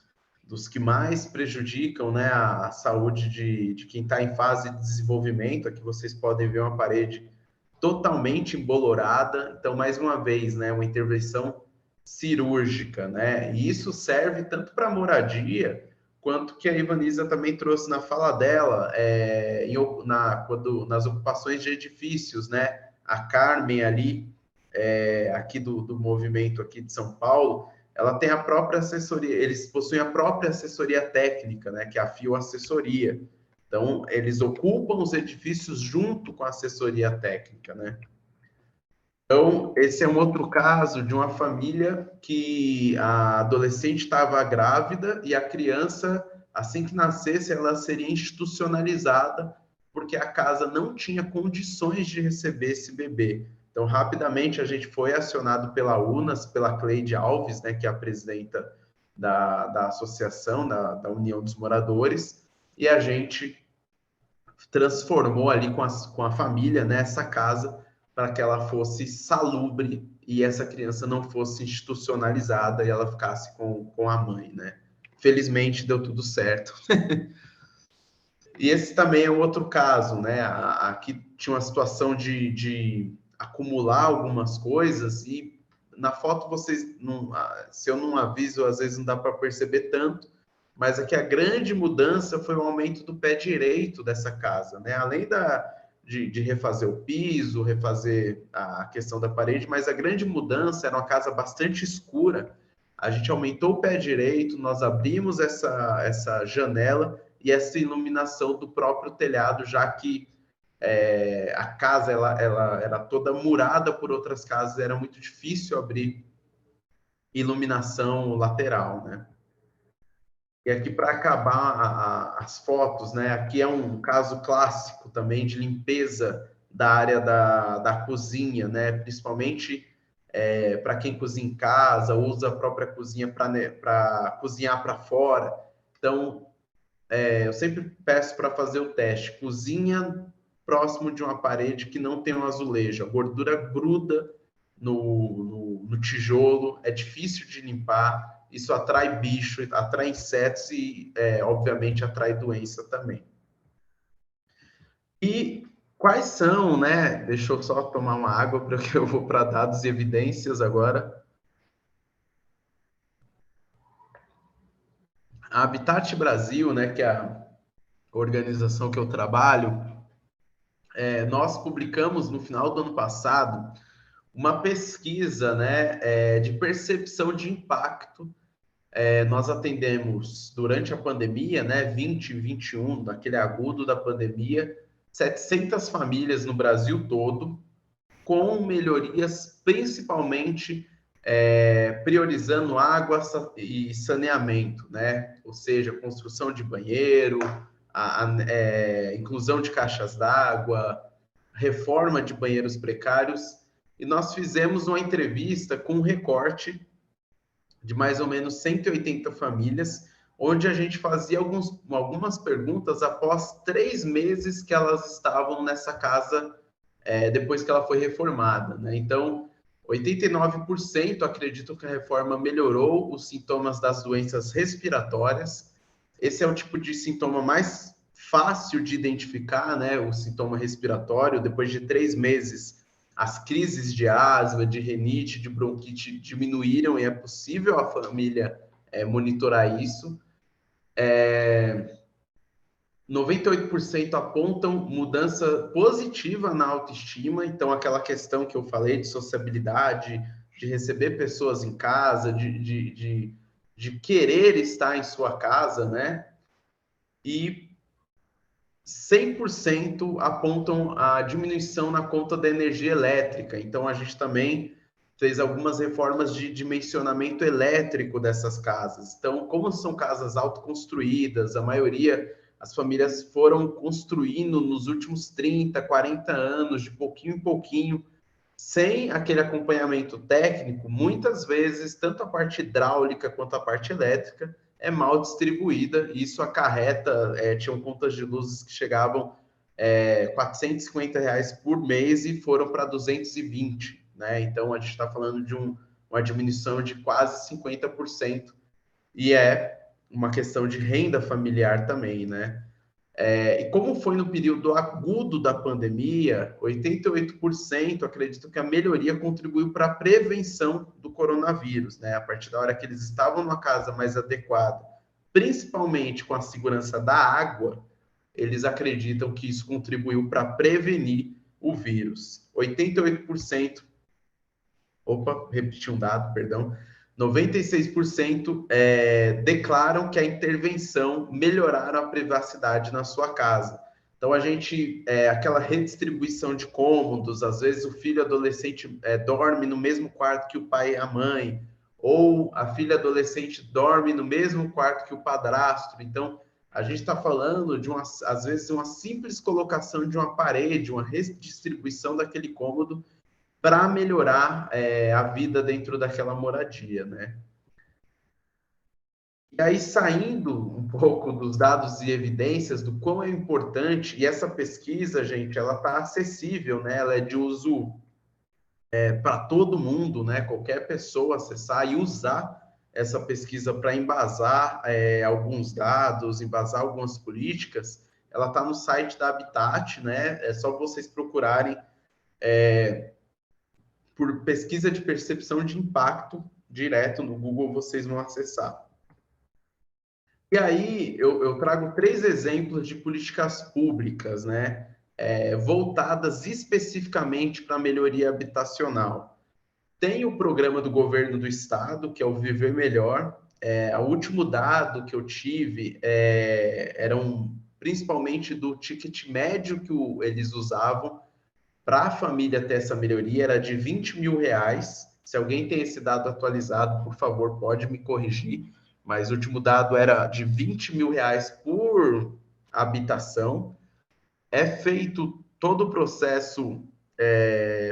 que mais prejudicam, né, a saúde de quem está em fase de desenvolvimento. Aqui vocês podem ver uma parede totalmente embolorada. Então, mais uma vez, né, uma intervenção cirúrgica, né? E isso serve tanto para moradia, quanto que a Ivanisa também trouxe na fala dela, nas ocupações de edifícios, né? A Carmen ali, aqui do movimento aqui de São Paulo, ela tem a própria assessoria, eles possuem a própria assessoria técnica, né? Que é a Fio Assessoria. Então, eles ocupam os edifícios junto com a assessoria técnica, né? Então, esse é um outro caso de uma família que a adolescente estava grávida e a criança, assim que nascesse, ela seria institucionalizada porque a casa não tinha condições de receber esse bebê. Então, rapidamente, a gente foi acionado pela UNAS, pela Cleide Alves, né, que é a presidenta da associação, da União dos Moradores, e a gente transformou ali com a família, né, essa casa para que ela fosse salubre e essa criança não fosse institucionalizada e ela ficasse com a mãe, né? Felizmente deu tudo certo. E esse também é um outro caso, né? Aqui tinha uma situação de acumular algumas coisas e na foto vocês, não, se eu não aviso, às vezes não dá para perceber tanto, mas aqui a grande mudança foi o aumento do pé direito dessa casa, né? Além de refazer o piso, refazer a questão da parede, mas a grande mudança era uma casa bastante escura. A gente aumentou o pé direito, nós abrimos essa janela e essa iluminação do próprio telhado, já que a casa ela era toda murada por outras casas, era muito difícil abrir iluminação lateral, né? E aqui, para acabar as fotos, né? Aqui é um caso clássico também de limpeza da área da cozinha, né? Principalmente para quem cozinha em casa, usa a própria cozinha para cozinhar para fora. Então, eu sempre peço para fazer o teste. Cozinha próximo de uma parede que não tem um azulejo. A gordura gruda no tijolo, é difícil de limpar. isso atrai bicho, atrai insetos e, obviamente, atrai doença também. E quais são, né? Deixa eu só tomar uma água, porque eu vou para dados e evidências agora. A Habitat Brasil, né, que é a organização que eu trabalho, nós publicamos no final do ano passado uma pesquisa, né, de percepção de impacto. Nós atendemos durante a pandemia, né, 2021, naquele agudo da pandemia, 700 famílias no Brasil todo, com melhorias principalmente priorizando água e saneamento, né? Ou seja, construção de banheiro, inclusão de caixas d'água, reforma de banheiros precários. E nós fizemos uma entrevista com um recorte de mais ou menos 180 famílias, onde a gente fazia algumas perguntas após 3 meses que elas estavam nessa casa, depois que ela foi reformada, né? Então, 89% acreditam que a reforma melhorou os sintomas das doenças respiratórias. Esse é o tipo de sintoma mais fácil de identificar, né? O sintoma respiratório, depois de 3 meses, as crises de asma, de rinite, de bronquite diminuíram e é possível a família monitorar isso. 98% apontam mudança positiva na autoestima, então aquela questão que eu falei de sociabilidade, de receber pessoas em casa, de querer estar em sua casa, né? E 100% apontam a diminuição na conta da energia elétrica. Então, a gente também fez algumas reformas de dimensionamento elétrico dessas casas. Então, como são casas autoconstruídas, a maioria, as famílias foram construindo nos últimos 30, 40 anos, de pouquinho em pouquinho, sem aquele acompanhamento técnico, muitas vezes, tanto a parte hidráulica quanto a parte elétrica é mal distribuída, e isso acarreta, tinham contas de luzes que chegavam R$ 450 por mês e foram para 220, né? Então, a gente está falando de uma diminuição de quase 50%, e é uma questão de renda familiar também, né? E como foi no período agudo da pandemia, 88% acreditam que a melhoria contribuiu para a prevenção do coronavírus, né? A partir da hora que eles estavam numa casa mais adequada, principalmente com a segurança da água, eles acreditam que isso contribuiu para prevenir o vírus. 88%, opa, repeti um dado, perdão, 96% declaram que a intervenção melhoraram a privacidade na sua casa. Então, a gente, aquela redistribuição de cômodos, às vezes o filho adolescente dorme no mesmo quarto que o pai e a mãe, ou a filha adolescente dorme no mesmo quarto que o padrasto. Então, a gente está falando de, às vezes, uma simples colocação de uma parede, uma redistribuição daquele cômodo, para melhorar a vida dentro daquela moradia, né? E aí, saindo um pouco dos dados e evidências do quão é importante, e essa pesquisa, gente, ela está acessível, né? Ela é de uso para todo mundo, né? Qualquer pessoa acessar e usar essa pesquisa para embasar alguns dados, embasar algumas políticas. Ela está no site da Habitat, né? É só vocês procurarem por pesquisa de percepção de impacto direto no Google, vocês vão acessar. E aí, eu trago 3 exemplos de políticas públicas, né, voltadas especificamente para a melhoria habitacional. Tem o programa do governo do estado, que é o Viver Melhor. O último dado que eu tive eram principalmente do ticket médio que eles usavam para a família ter essa melhoria, era de R$20 mil. Se alguém tem esse dado atualizado, por favor, pode me corrigir, mas o último dado era de R$20 mil por habitação. É feito todo o processo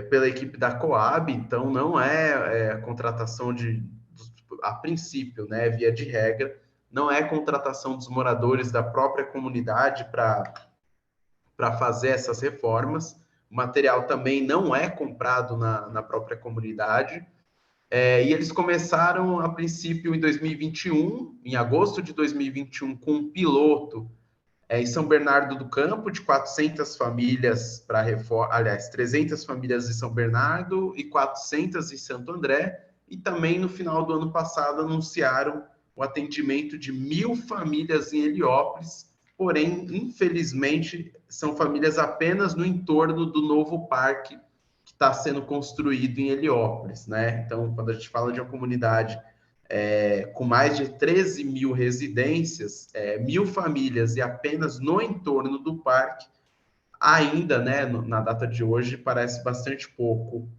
pela equipe da Coab, então não é a contratação a princípio, né, via de regra, não é contratação dos moradores da própria comunidade para fazer essas reformas. O material também não é comprado na própria comunidade. E eles começaram, a princípio, em 2021, em agosto de 2021, com um piloto em São Bernardo do Campo, de 400 famílias para reforma, aliás, 300 famílias em São Bernardo e 400 em Santo André, e também no final do ano passado anunciaram o atendimento de 1.000 famílias em Heliópolis, porém, infelizmente, são famílias apenas no entorno do novo parque que está sendo construído em Heliópolis, né? Então, quando a gente fala de uma comunidade com mais de 13.000 residências, 1.000 famílias e apenas no entorno do parque, ainda, né, na data de hoje, parece bastante pouco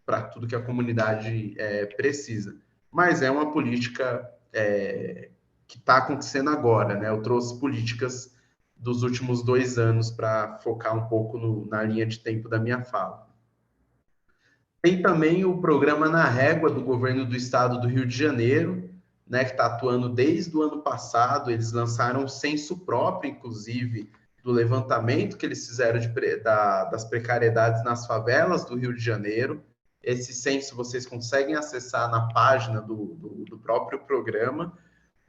para tudo que a comunidade precisa. Mas é uma política que está acontecendo agora, né? Eu trouxe políticas dos últimos 2 anos para focar um pouco na linha de tempo da minha fala. Tem também o programa Na Régua do governo do estado do Rio de Janeiro, né, que está atuando desde o ano passado. Eles lançaram um censo próprio, inclusive, do levantamento que eles fizeram das precariedades nas favelas do Rio de Janeiro. Esse censo vocês conseguem acessar na página do próprio programa.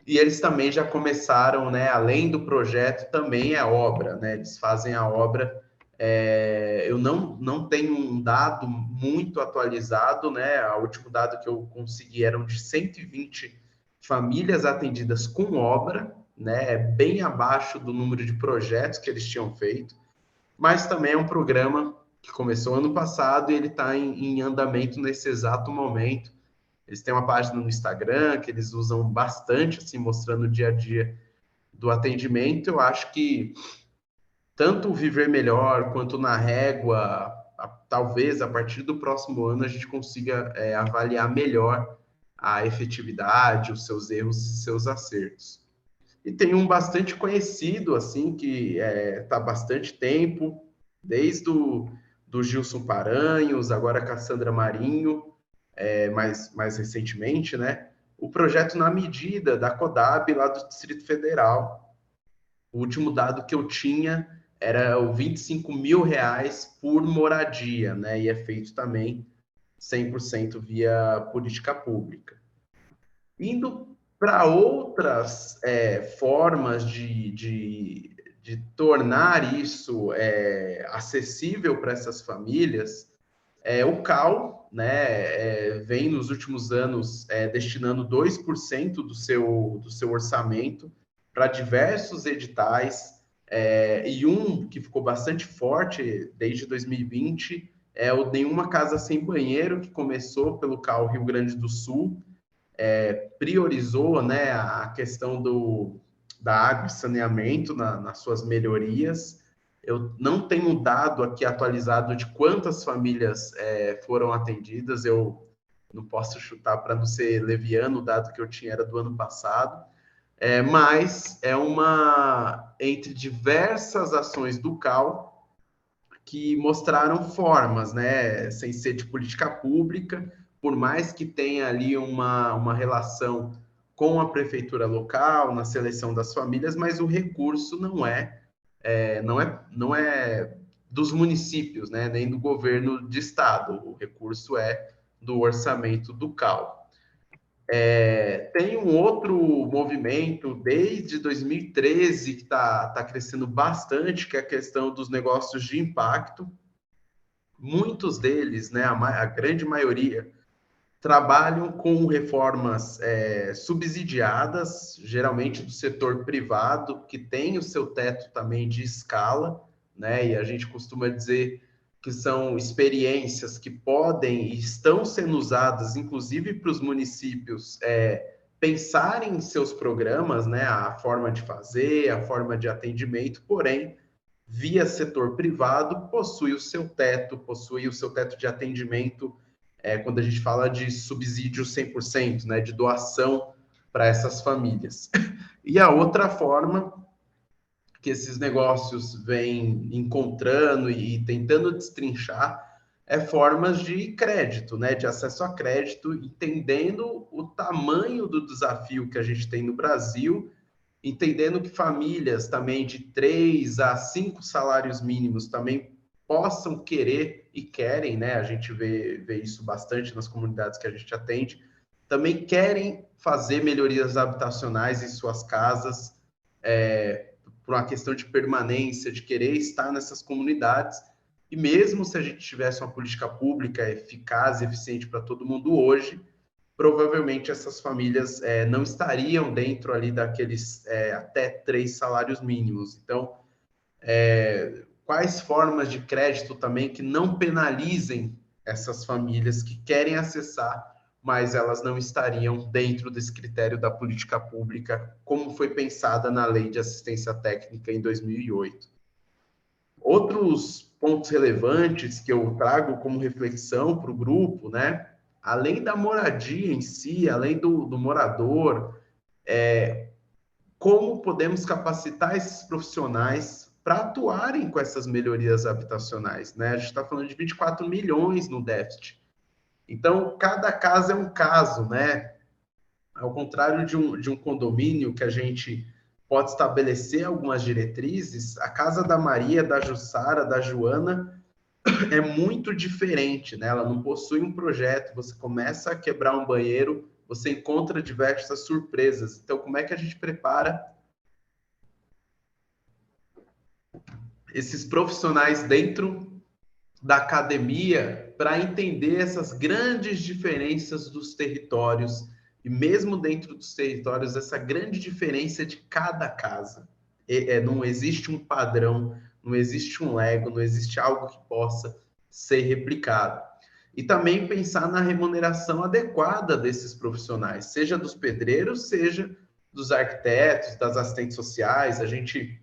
E eles também já começaram, né, além do projeto, também a obra, né? Eles fazem a obra. Eu não tenho um dado muito atualizado, né? O último dado que eu consegui eram de 120 famílias atendidas com obra, né? Bem abaixo do número de projetos que eles tinham feito, mas também é um programa que começou ano passado e ele está em andamento nesse exato momento. Eles têm uma página no Instagram que eles usam bastante, assim, mostrando o dia a dia do atendimento. Eu acho que tanto o Viver Melhor quanto Na Régua, talvez a partir do próximo ano a gente consiga avaliar melhor a efetividade, os seus erros e seus acertos. E tem um bastante conhecido, assim, que está há bastante tempo, desde do Gilson Paranhos, agora Cassandra Marinho, mais recentemente, né? O projeto Na Medida, da CODAB, lá do Distrito Federal. O último dado que eu tinha era o R$25 mil por moradia, né? E é feito também 100% via política pública. Indo para outras formas de tornar isso acessível para essas famílias, o CAL, né, vem nos últimos anos destinando 2% do seu orçamento para diversos editais, e um que ficou bastante forte desde 2020 é o Nenhuma Casa Sem Banheiro, que começou pelo CAL Rio Grande do Sul, priorizou, né, a questão da água e saneamento nas suas melhorias. Eu não tenho um dado aqui atualizado de quantas famílias foram atendidas, eu não posso chutar para não ser leviano, o dado que eu tinha era do ano passado, mas é uma entre diversas ações do CAL que mostraram formas, né, sem ser de política pública, por mais que tenha ali uma relação com a prefeitura local, na seleção das famílias, mas o recurso não é dos municípios, né, nem do governo de estado, o recurso é do orçamento do CAL. Tem um outro movimento desde 2013 que está crescendo bastante, que é a questão dos negócios de impacto. Muitos deles, né, a grande maioria, trabalham com reformas subsidiadas, geralmente do setor privado, que tem o seu teto também de escala, né? E a gente costuma dizer que são experiências que podem e estão sendo usadas, inclusive para os municípios pensarem em seus programas, né? A forma de fazer, a forma de atendimento, porém, via setor privado, possui o seu teto de atendimento, quando a gente fala de subsídio 100%, né, de doação para essas famílias. E a outra forma que esses negócios vêm encontrando e tentando destrinchar é formas de crédito, né, de acesso a crédito, entendendo o tamanho do desafio que a gente tem no Brasil, entendendo que famílias também de 3 a 5 salários mínimos também possam querer e querem, né? A gente vê isso bastante nas comunidades que a gente atende, também querem fazer melhorias habitacionais em suas casas, por uma questão de permanência, de querer estar nessas comunidades. E mesmo se a gente tivesse uma política pública eficaz e eficiente para todo mundo hoje, provavelmente essas famílias não estariam dentro ali daqueles até 3 salários mínimos. Então, quais formas de crédito também que não penalizem essas famílias que querem acessar, mas elas não estariam dentro desse critério da política pública, como foi pensada na Lei de Assistência Técnica em 2008. Outros pontos relevantes que eu trago como reflexão para o grupo, né? Além da moradia em si, além do morador, como podemos capacitar esses profissionais para atuarem com essas melhorias habitacionais, né? A gente está falando de 24 milhões no déficit. Então, cada caso é um caso, né? Ao contrário de um condomínio que a gente pode estabelecer algumas diretrizes, a casa da Maria, da Jussara, da Joana é muito diferente, né? Ela não possui um projeto, você começa a quebrar um banheiro, você encontra diversas surpresas. Então, como é que a gente prepara esses profissionais dentro da academia para entender essas grandes diferenças dos territórios e mesmo dentro dos territórios, essa grande diferença de cada casa? Não existe um padrão, não existe um Lego, não existe algo que possa ser replicado. E também pensar na remuneração adequada desses profissionais, seja dos pedreiros, seja dos arquitetos, das assistentes sociais. A gente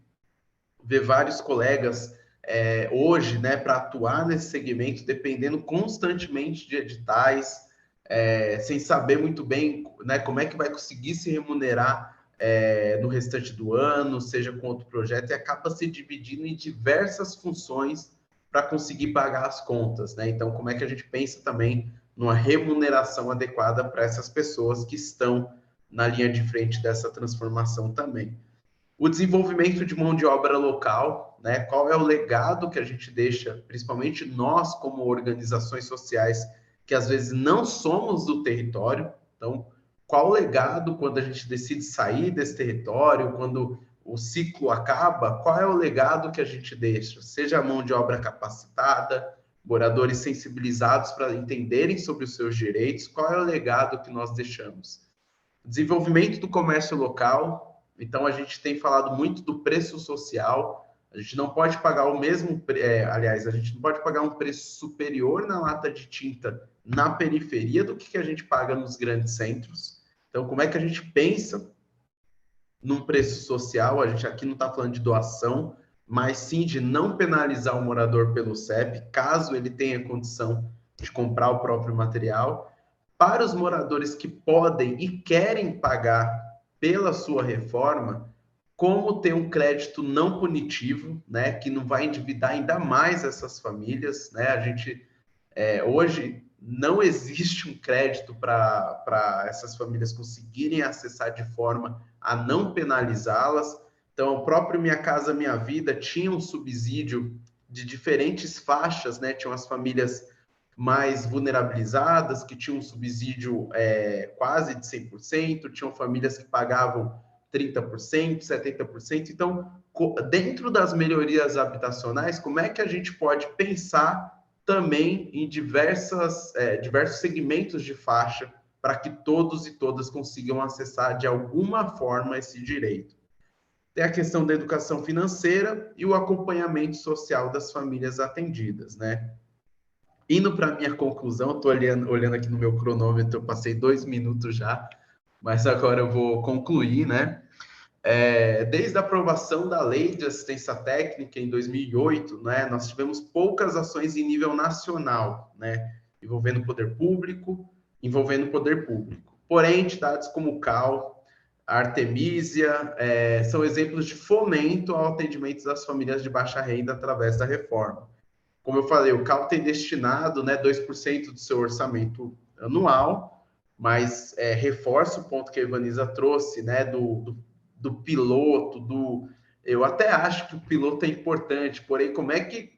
vê vários colegas hoje, né, para atuar nesse segmento, dependendo constantemente de editais, sem saber muito bem, né, como é que vai conseguir se remunerar no restante do ano, seja com outro projeto, e acaba se dividindo em diversas funções para conseguir pagar as contas, né? Então, como é que a gente pensa também numa remuneração adequada para essas pessoas que estão na linha de frente dessa transformação também? O desenvolvimento de mão de obra local, né? Qual é o legado que a gente deixa, principalmente nós como organizações sociais, que às vezes não somos do território. Então, qual o legado quando a gente decide sair desse território, quando o ciclo acaba, qual é o legado que a gente deixa? Seja a mão de obra capacitada, moradores sensibilizados para entenderem sobre os seus direitos, qual é o legado que nós deixamos? Desenvolvimento do comércio local. Então, a gente tem falado muito do preço social. A gente não pode pagar o mesmo... aliás, a gente não pode pagar um preço superior na lata de tinta na periferia do que a gente paga nos grandes centros. Então, como é que a gente pensa num preço social? A gente aqui não está falando de doação, mas sim de não penalizar o morador pelo CEP, caso ele tenha condição de comprar o próprio material. Para os moradores que podem e querem pagar pela sua reforma, como ter um crédito não punitivo, né, que não vai endividar ainda mais essas famílias, né? A gente hoje não existe um crédito para essas famílias conseguirem acessar de forma a não penalizá-las. Então, o próprio Minha Casa Minha Vida tinha um subsídio de diferentes faixas, né? Tinham as famílias mais vulnerabilizadas, que tinham um subsídio quase de 100%, tinham famílias que pagavam 30%, 70%. Então, dentro das melhorias habitacionais, como é que a gente pode pensar também em diversos segmentos de faixa para que todos e todas consigam acessar de alguma forma esse direito? Tem a questão da educação financeira e o acompanhamento social das famílias atendidas, né? Indo para a minha conclusão, estou olhando aqui no meu cronômetro, eu passei 2 minutos já, mas agora eu vou concluir, né? Desde a aprovação da Lei de Assistência Técnica em 2008, né, nós tivemos poucas ações em nível nacional, né, envolvendo o poder público. Porém, entidades como o CAL, a Artemisia, são exemplos de fomento ao atendimento das famílias de baixa renda através da reforma. Como eu falei, o CAL tem destinado, né, 2% do seu orçamento anual, mas reforça o ponto que a Ivaniza trouxe, né, do piloto, eu até acho que o piloto é importante, porém, como é que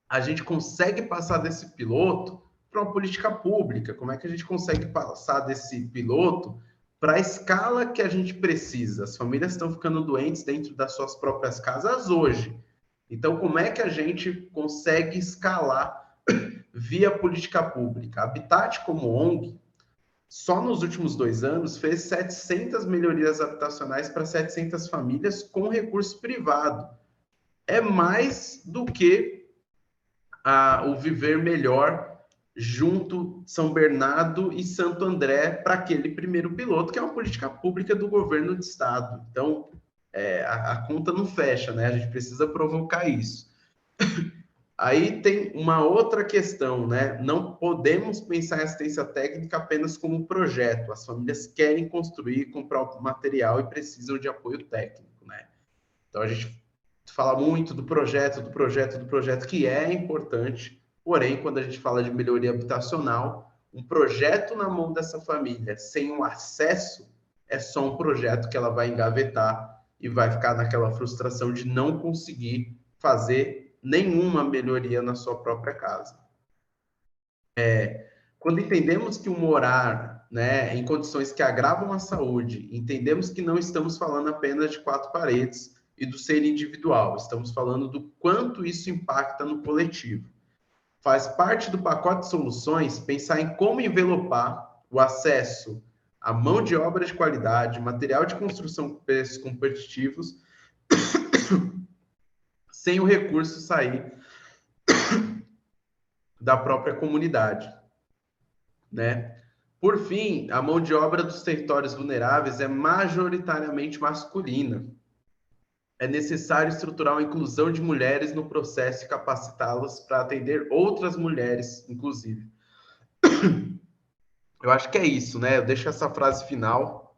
a gente consegue passar desse piloto para uma política pública? Como é que a gente consegue passar desse piloto para a escala que a gente precisa? As famílias estão ficando doentes dentro das suas próprias casas hoje. Então, como é que a gente consegue escalar via política pública? A Habitat, como ONG, só nos últimos 2 anos fez 700 melhorias habitacionais para 700 famílias com recurso privado. É mais do que o Viver Melhor junto São Bernardo e Santo André para aquele primeiro piloto, que é uma política pública do governo do estado. Então, a conta não fecha, né? A gente precisa provocar isso. Aí tem uma outra questão, né? Não podemos pensar em assistência técnica apenas como projeto. As famílias querem construir, comprar o material e precisam de apoio técnico, né? Então a gente fala muito do projeto, que é importante, porém, quando a gente fala de melhoria habitacional, um projeto na mão dessa família, sem o acesso, é só um projeto que ela vai engavetar e vai ficar naquela frustração de não conseguir fazer nenhuma melhoria na sua própria casa. Quando entendemos que o morar, né, em condições que agravam a saúde, entendemos que não estamos falando apenas de 4 paredes e do ser individual, estamos falando do quanto isso impacta no coletivo. Faz parte do pacote de soluções pensar em como envelopar o acesso à mão de obra de qualidade, material de construção com preços competitivos, sem o recurso sair da própria comunidade, né? Por fim, a mão de obra dos territórios vulneráveis é majoritariamente masculina. É necessário estruturar a inclusão de mulheres no processo e capacitá-las para atender outras mulheres, inclusive. Eu acho que é isso, né? Eu deixo essa frase final.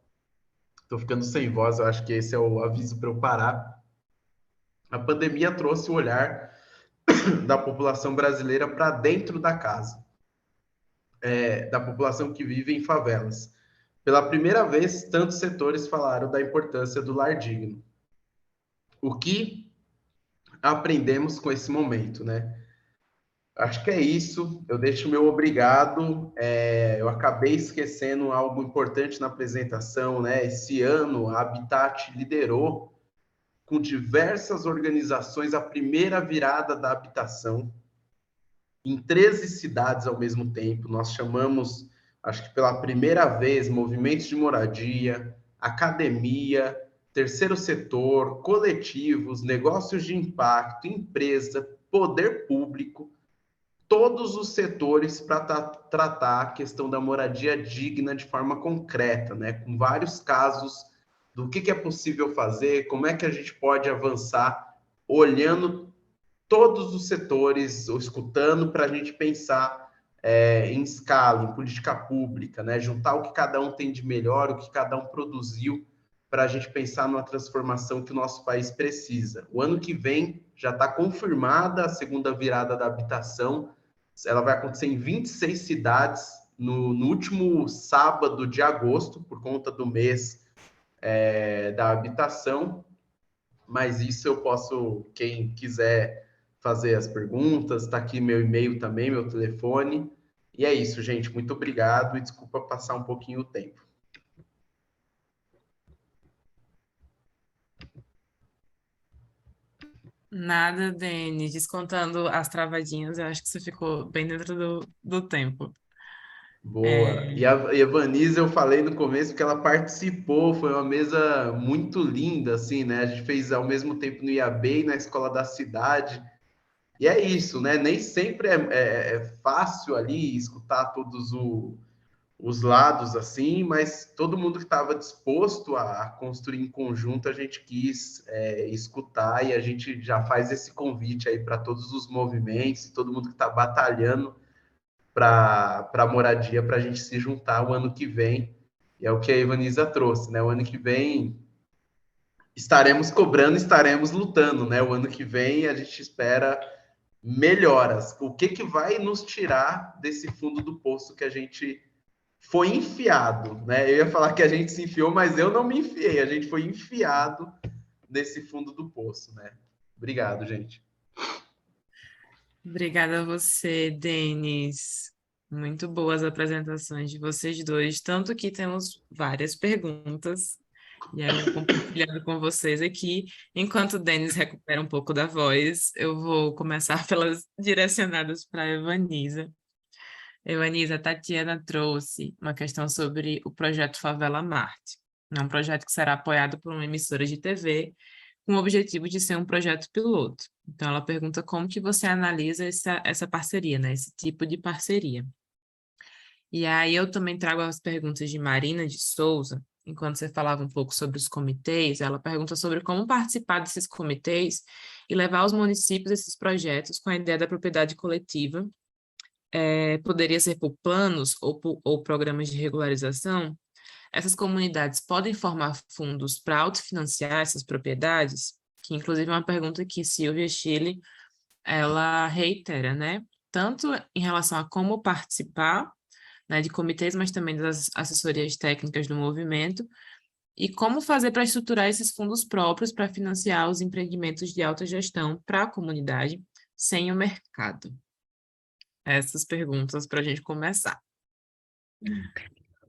Estou ficando sem voz, eu acho que esse é o aviso para eu parar. A pandemia trouxe o olhar da população brasileira para dentro da casa, da população que vive em favelas. Pela primeira vez, tantos setores falaram da importância do lar digno. O que aprendemos com esse momento, né? Acho que é isso. Eu deixo o meu obrigado. Eu acabei esquecendo algo importante na apresentação, né? Esse ano, a Habitat liderou com diversas organizações a primeira virada da habitação em 13 cidades ao mesmo tempo. Nós chamamos, acho que pela primeira vez, movimentos de moradia, academia, terceiro setor, coletivos, negócios de impacto, empresa, poder público, todos os setores para tratar a questão da moradia digna de forma concreta, né? Com vários casos do que é possível fazer, como é que a gente pode avançar, olhando todos os setores, ou escutando para a gente pensar em escala, em política pública, né? Juntar o que cada um tem de melhor, o que cada um produziu, para a gente pensar numa transformação que o nosso país precisa. O ano que vem já está confirmada a segunda virada da habitação. Ela vai acontecer em 26 cidades no último sábado de agosto, por conta do mês da habitação. Mas isso eu posso, quem quiser fazer as perguntas, está aqui meu e-mail também, meu telefone. E é isso, gente. Muito obrigado e desculpa passar um pouquinho o tempo.
Nada, Dene, descontando as travadinhas, eu acho que você ficou bem dentro do tempo.
Boa. E a Evanise, eu falei no começo que ela participou, foi uma mesa muito linda, assim, né? A gente fez ao mesmo tempo no IAB e na Escola da Cidade. E é isso, né? Nem sempre é fácil ali escutar todos os lados, assim, mas todo mundo que estava disposto a construir em conjunto, a gente quis escutar e a gente já faz esse convite aí para todos os movimentos, todo mundo que está batalhando para a moradia, para a gente se juntar o ano que vem. E é o que a Ivanisa trouxe, né? O ano que vem estaremos cobrando, estaremos lutando, né? O ano que vem a gente espera melhoras. O que vai nos tirar desse fundo do poço que a gente foi enfiado, né? Eu ia falar que a gente se enfiou, mas eu não me enfiei. A gente foi enfiado nesse fundo do poço, né? Obrigado, gente.
Obrigada a você, Denis. Muito boas apresentações de vocês dois, tanto que temos várias perguntas, e aí eu vou compartilhando com vocês aqui. Enquanto o Denis recupera um pouco da voz, eu vou começar pelas direcionadas para a Evanisa. Evanisa, a Tatiana trouxe uma questão sobre o projeto Favela Marte. É um projeto que será apoiado por uma emissora de TV, com o objetivo de ser um projeto piloto. Então, ela pergunta como que você analisa essa parceria, né? Esse tipo de parceria. E aí eu também trago as perguntas de Marina de Souza, enquanto você falava um pouco sobre os comitês, ela pergunta sobre como participar desses comitês e levar aos municípios esses projetos com a ideia da propriedade coletiva. Poderia ser por planos ou programas de regularização. Essas comunidades podem formar fundos para autofinanciar essas propriedades, que inclusive é uma pergunta que Silvia Chile, ela reitera, né? Tanto em relação a como participar, né, de comitês, mas também das assessorias técnicas do movimento, e como fazer para estruturar esses fundos próprios para financiar os empreendimentos de alta gestão para a comunidade, sem o mercado. Essas perguntas para a gente começar.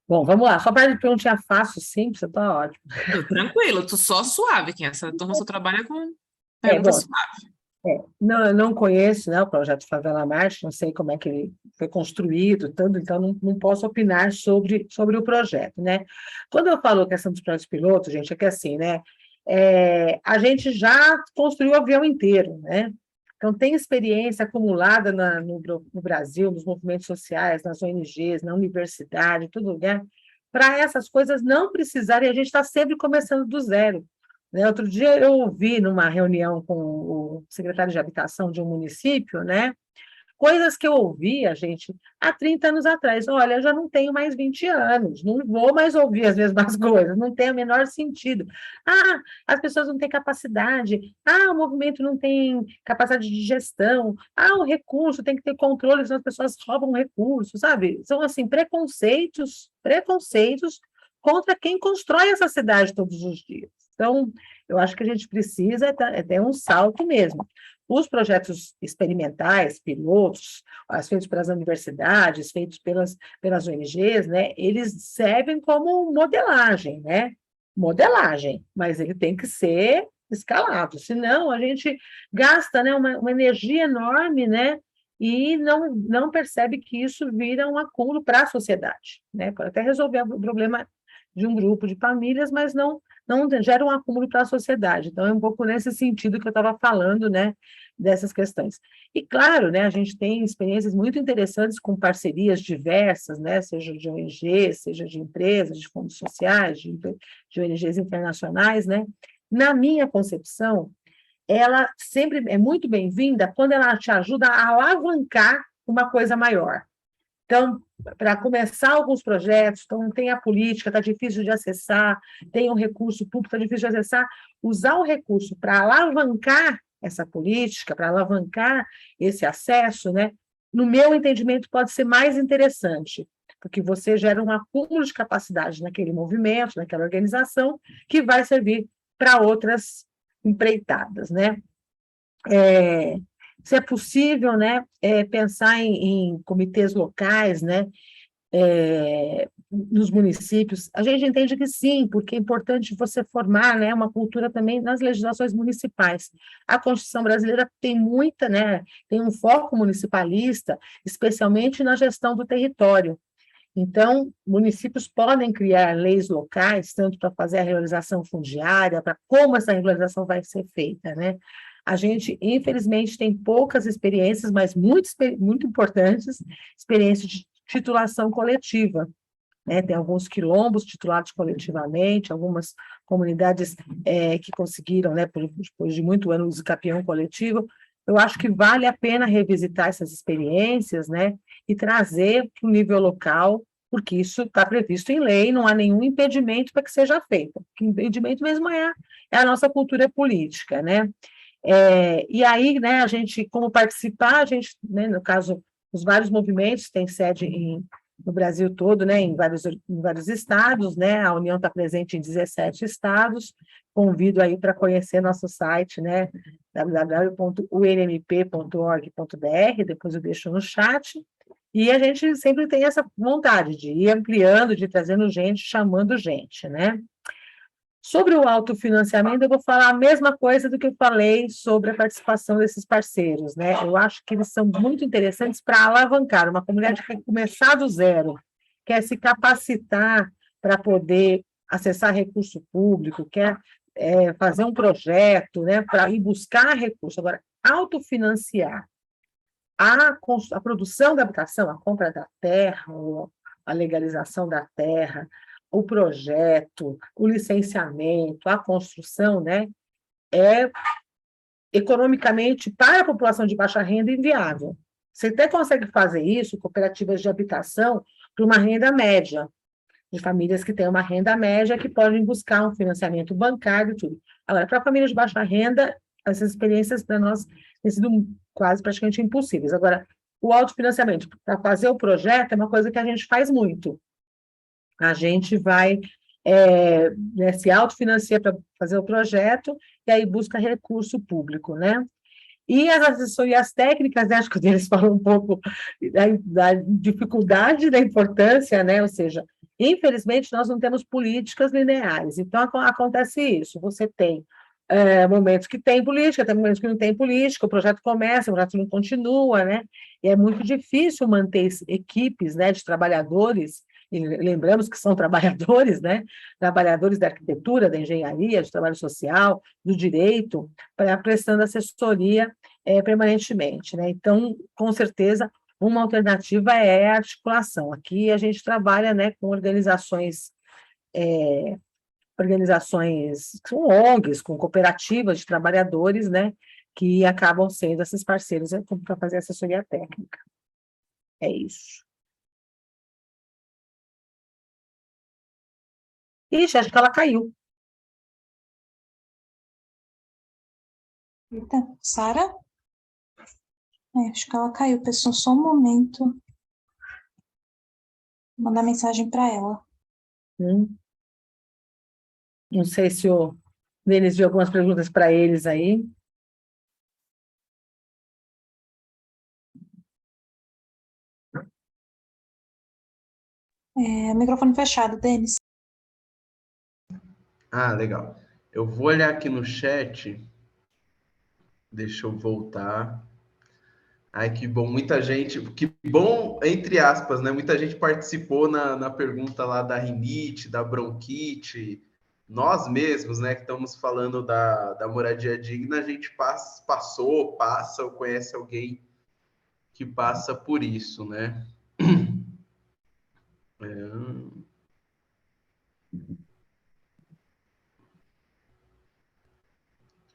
Bom, vamos lá. Só para perguntar fácil, simples, tá ótimo.
Tranquilo, tô só suave, que essa turma só trabalha com
Bom,
perguntas suaves.
não, eu não conheço, né, o projeto Favela Marte, não sei como é que ele foi construído, tanto, então não posso opinar sobre o projeto, né? Quando eu falo questão dos projetos pilotos, gente, é que assim, né, a gente já construiu o avião inteiro, né? Então, tem experiência acumulada no Brasil, nos movimentos sociais, nas ONGs, na universidade, tudo, né? Para essas coisas não precisarem, a gente está sempre começando do zero. Né? Outro dia eu ouvi numa reunião com o secretário de habitação de um município, né? Coisas que eu ouvia, gente, há 30 anos atrás. Olha, eu já não tenho mais 20 anos, não vou mais ouvir as mesmas coisas, não tem o menor sentido. Ah, as pessoas não têm capacidade. Ah, o movimento não tem capacidade de gestão. Ah, o recurso tem que ter controle, senão as pessoas roubam recurso, sabe? São, assim, preconceitos contra quem constrói essa cidade todos os dias. Então, eu acho que a gente precisa ter um salto mesmo. Os projetos experimentais, pilotos, feitos pelas universidades, feitos pelas ONGs, né, eles servem como modelagem, né? Modelagem, mas ele tem que ser escalado, senão a gente gasta, né, uma energia enorme, né, e não percebe que isso vira um acúmulo para a sociedade, né? Pode até resolver o problema de um grupo de famílias, mas não gera um acúmulo para a sociedade. Então, é um pouco nesse sentido que eu estava falando, né, dessas questões. E, claro, né, a gente tem experiências muito interessantes com parcerias diversas, né, seja de ONGs, seja de empresas, de fundos sociais, de ONGs internacionais, né. Na minha concepção, ela sempre é muito bem-vinda quando ela te ajuda a alavancar uma coisa maior. Então, para começar alguns projetos, então tem a política, está difícil de acessar, tem um recurso público, está difícil de acessar, usar o recurso para alavancar essa política, para alavancar esse acesso, né? No meu entendimento, pode ser mais interessante, porque você gera um acúmulo de capacidade naquele movimento, naquela organização, que vai servir para outras empreitadas, né? Se é possível, né, pensar em comitês locais, né, nos municípios. A gente entende que sim, porque é importante você formar, né, uma cultura também nas legislações municipais. A Constituição brasileira tem muita, né, tem um foco municipalista, especialmente na gestão do território. Então, municípios podem criar leis locais, tanto para fazer a regularização fundiária, para como essa regularização vai ser feita, né? A gente, infelizmente, tem poucas experiências, mas muito importantes, experiências de titulação coletiva, né? Tem alguns quilombos titulados coletivamente, algumas comunidades que conseguiram, né, depois de muito ano, de capião coletivo. Eu acho que vale a pena revisitar essas experiências, né, e trazer para o nível local, porque isso está previsto em lei, não há nenhum impedimento para que seja feito. O impedimento mesmo é a nossa cultura política, né? E aí, né, a gente, como participar, a gente, né, no caso, os vários movimentos têm sede no Brasil todo, né, em vários estados, né, a União está presente em 17 estados. Convido aí para conhecer nosso site, né, www.unmp.org.br, depois eu deixo no chat, e a gente sempre tem essa vontade de ir ampliando, de ir trazendo gente, chamando gente, né. Sobre o autofinanciamento, eu vou falar a mesma coisa do que eu falei sobre a participação desses parceiros, né? Eu acho que eles são muito interessantes para alavancar uma comunidade que quer começar do zero, quer se capacitar para poder acessar recurso público, quer fazer um projeto, né, para ir buscar recurso. Agora, autofinanciar a produção da habitação, a compra da terra, a legalização da terra, o projeto, o licenciamento, a construção, né, é economicamente, para a população de baixa renda, inviável. Você até consegue fazer isso, cooperativas de habitação, para uma renda média, de famílias que têm uma renda média, que podem buscar um financiamento bancário e tudo. Agora, para famílias de baixa renda, essas experiências para nós têm sido quase praticamente impossíveis. Agora, o autofinanciamento, para fazer o projeto, é uma coisa que a gente faz muito. A gente vai né, se autofinancia para fazer o projeto e aí busca recurso público, né? E as assessorias técnicas, né, acho que eles falam um pouco da dificuldade, da importância, né? Ou seja, infelizmente, nós não temos políticas lineares. Então, acontece isso. Você tem momentos que tem política, tem momentos que não tem política, o projeto começa, o projeto não continua, né? E é muito difícil manter equipes, né, de trabalhadores, e lembramos que são trabalhadores, né? Trabalhadores da arquitetura, da engenharia, do trabalho social, do direito, prestando assessoria permanentemente, né? Então, com certeza, uma alternativa é a articulação. Aqui a gente trabalha, né, com organizações com ONGs, com cooperativas de trabalhadores, né, que acabam sendo esses parceiros para fazer assessoria técnica. É isso. Ixi, acho que ela caiu.
Eita, Sara? Acho que ela caiu, pessoal, só um momento. Vou mandar mensagem para ela.
Não sei se o Denis viu algumas perguntas para eles aí.
Microfone fechado, Denis.
Ah, legal. Eu vou olhar aqui no chat. Deixa eu voltar. Ai, que bom, muita gente, que bom, entre aspas, né? Muita gente participou na pergunta lá da rinite, da bronquite. Nós mesmos, né, que estamos falando da moradia digna, a gente passa ou conhece alguém que passa por isso, né?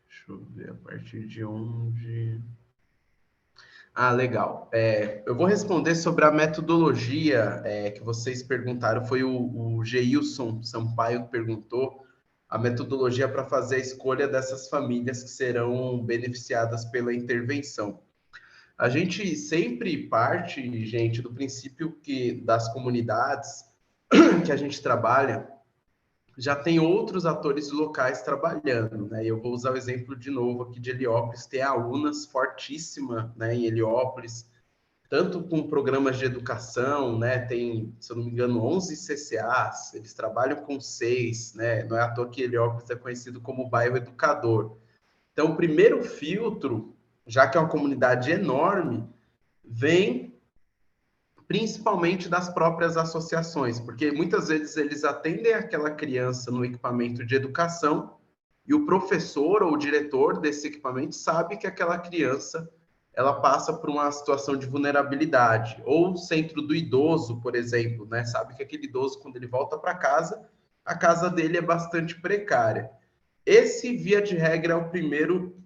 Deixa eu ver a partir de onde... Ah, legal. Eu vou responder sobre a metodologia que vocês perguntaram. Foi o Geilson Sampaio que perguntou a metodologia para fazer a escolha dessas famílias que serão beneficiadas pela intervenção. A gente sempre parte, gente, do princípio que das comunidades que a gente trabalha, já tem outros atores locais trabalhando, né? Eu vou usar o exemplo de novo aqui de Heliópolis, tem a UNAS fortíssima, né, em Heliópolis, tanto com programas de educação, né? Tem, se eu não me engano, 11 CCAs, eles trabalham com 6, né? Não é à toa que Heliópolis é conhecido como bairro educador. Então, o primeiro filtro, já que é uma comunidade enorme, vem principalmente das próprias associações, porque muitas vezes eles atendem aquela criança no equipamento de educação e o professor ou o diretor desse equipamento sabe que aquela criança ela passa por uma situação de vulnerabilidade, ou o centro do idoso, por exemplo, né? Sabe que aquele idoso, quando ele volta para casa, a casa dele é bastante precária. Esse, via de regra, é o primeiro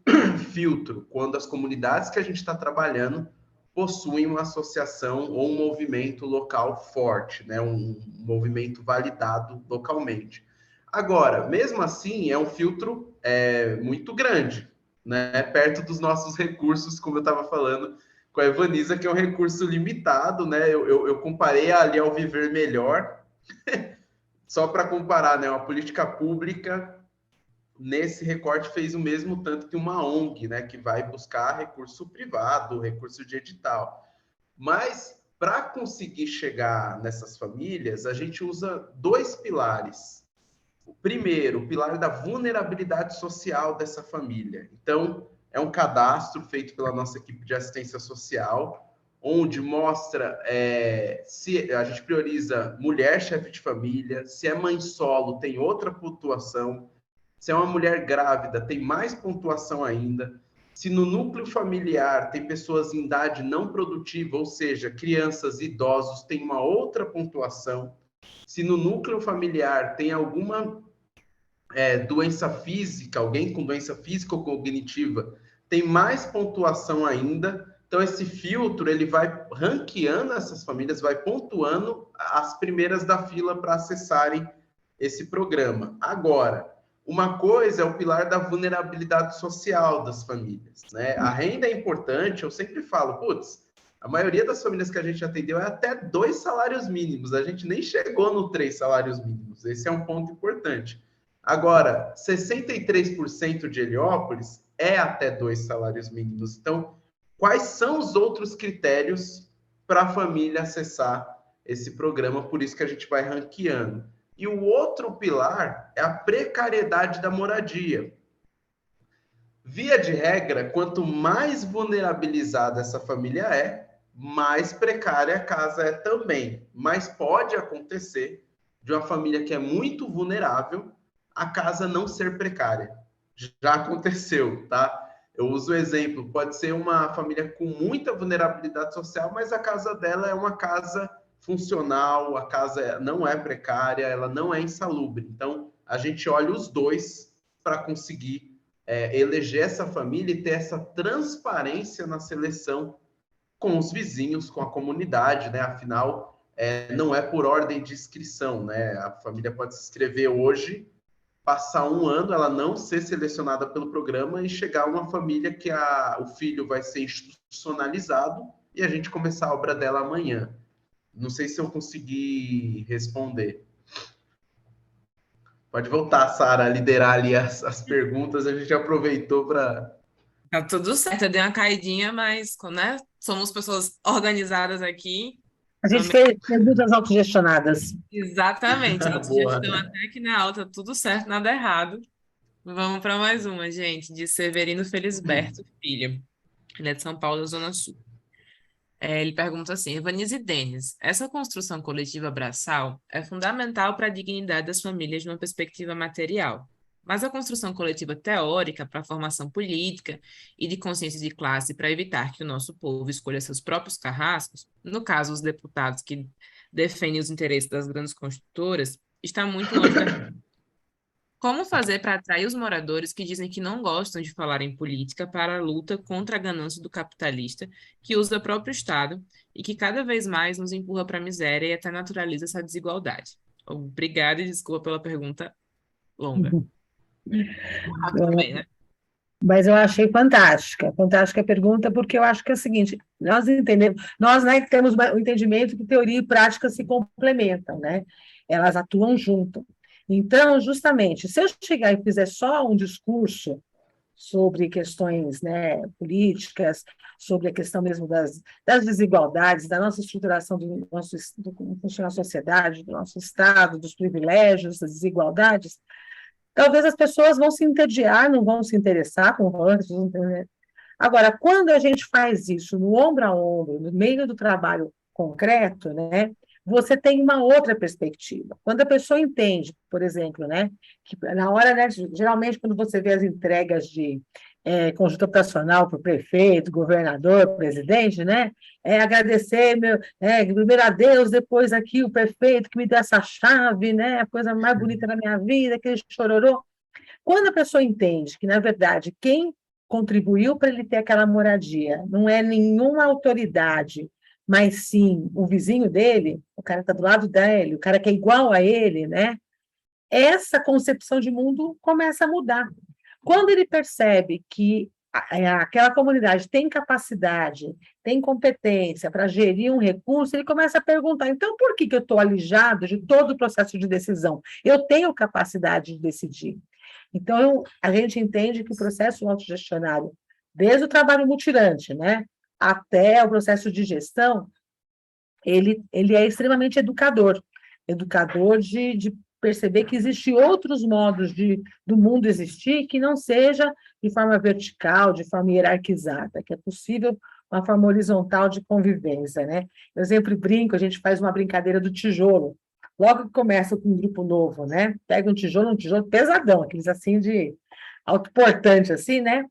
filtro, quando as comunidades que a gente está trabalhando possuem uma associação ou um movimento local forte, né? Um movimento validado localmente. Agora, mesmo assim, é um filtro muito grande, né? Perto dos nossos recursos, como eu estava falando, com a Evanisa, que é um recurso limitado, né? Eu comparei ali ao Viver Melhor, só para comparar, né? Uma política pública, nesse recorte, fez o mesmo tanto que uma ONG, né? Que vai buscar recurso privado, recurso de edital. Mas, para conseguir chegar nessas famílias, a gente usa 2 pilares. O primeiro, o pilar da vulnerabilidade social dessa família. Então, é um cadastro feito pela nossa equipe de assistência social, onde mostra se a gente prioriza mulher chefe de família, se é mãe solo, tem outra pontuação, se é uma mulher grávida, tem mais pontuação ainda, se no núcleo familiar tem pessoas em idade não produtiva, ou seja, crianças e idosos, tem uma outra pontuação, se no núcleo familiar tem alguma doença física, alguém com doença física ou cognitiva, tem mais pontuação ainda. Então, esse filtro, ele vai ranqueando essas famílias, vai pontuando as primeiras da fila para acessarem esse programa. Agora, uma coisa é o pilar da vulnerabilidade social das famílias, né? A renda é importante, eu sempre falo, putz, a maioria das famílias que a gente atendeu é até 2 salários mínimos, a gente nem chegou no 3 salários mínimos, esse é um ponto importante. Agora, 63% de Heliópolis é até 2 salários mínimos. Então, quais são os outros critérios para a família acessar esse programa? Por isso que a gente vai ranqueando. E o outro pilar é a precariedade da moradia. Via de regra, quanto mais vulnerabilizada essa família é, mais precária a casa é também. Mas pode acontecer de uma família que é muito vulnerável a casa não ser precária. Já aconteceu, tá? Eu uso o exemplo, pode ser uma família com muita vulnerabilidade social, mas a casa dela é uma casa funcional, a casa não é precária, ela não é insalubre. Então, a gente olha os dois para conseguir eleger essa família e ter essa transparência na seleção com os vizinhos, com a comunidade, né? Afinal, não é por ordem de inscrição, né? A família pode se inscrever hoje, passar 1 ano, ela não ser selecionada pelo programa e chegar uma família que o filho vai ser institucionalizado e a gente começar a obra dela amanhã. Não sei se eu consegui responder. Pode voltar, Sara, a liderar ali as perguntas. A gente aproveitou para...
Tá tudo certo, eu dei uma caidinha, mas, né, somos pessoas organizadas aqui.
A gente fez perguntas autogestionadas.
Exatamente,
Boa.
autogestão até que na alta, tudo certo, nada errado. Vamos para mais uma, gente, de Severino Felisberto Filho. Ele é de São Paulo, Zona Sul. Ele pergunta assim, Evanise e Denis, essa construção coletiva braçal é fundamental para a dignidade das famílias de uma perspectiva material. Mas a construção coletiva teórica para a formação política e de consciência de classe para evitar que o nosso povo escolha seus próprios carrascos, no caso, os deputados que defendem os interesses das grandes construtoras, está muito longe da... Como fazer para atrair os moradores que dizem que não gostam de falar em política para a luta contra a ganância do capitalista, que usa o próprio Estado e que cada vez mais nos empurra para a miséria e até naturaliza essa desigualdade? Obrigada e desculpa pela pergunta longa. Rápido também, né?
Mas eu achei fantástica a pergunta, porque eu acho que é o seguinte, nós entendemos, nós, né, temos o entendimento que teoria e prática se complementam, né? Elas atuam junto. Então, justamente, se eu chegar e fizer só um discurso sobre questões, né, políticas, sobre a questão mesmo das desigualdades, da nossa estruturação do como funciona a sociedade, do nosso Estado, dos privilégios, das desigualdades, talvez as pessoas vão se entediar, não vão se interessar com o valor. Agora, quando a gente faz isso no ombro a ombro, no meio do trabalho concreto, né, você tem uma outra perspectiva. Quando a pessoa entende, por exemplo, né, que na hora, né, geralmente, quando você vê as entregas de conjunto habitacional para o prefeito, governador, presidente, né, agradecer, primeiro a Deus, depois aqui o prefeito que me deu essa chave, né, a coisa mais bonita da minha vida, aquele chororô. Quando a pessoa entende que, na verdade, quem contribuiu para ele ter aquela moradia não é nenhuma autoridade, mas sim o vizinho dele, o cara que está do lado dele, o cara que é igual a ele, né? Essa concepção de mundo começa a mudar. Quando ele percebe que aquela comunidade tem capacidade, tem competência para gerir um recurso, ele começa a perguntar, então por que eu estou alijado de todo o processo de decisão? Eu tenho capacidade de decidir. Então, a gente entende que o processo autogestionário, desde o trabalho mutirante, né, até o processo de gestão, ele é extremamente educador de perceber que existem outros modos do mundo existir que não seja de forma vertical, de forma hierarquizada, que é possível uma forma horizontal de convivência, né? Eu sempre brinco, a gente faz uma brincadeira do tijolo, logo que começa com um grupo novo, né? Pega um tijolo pesadão, aqueles assim de autoportante, assim, né?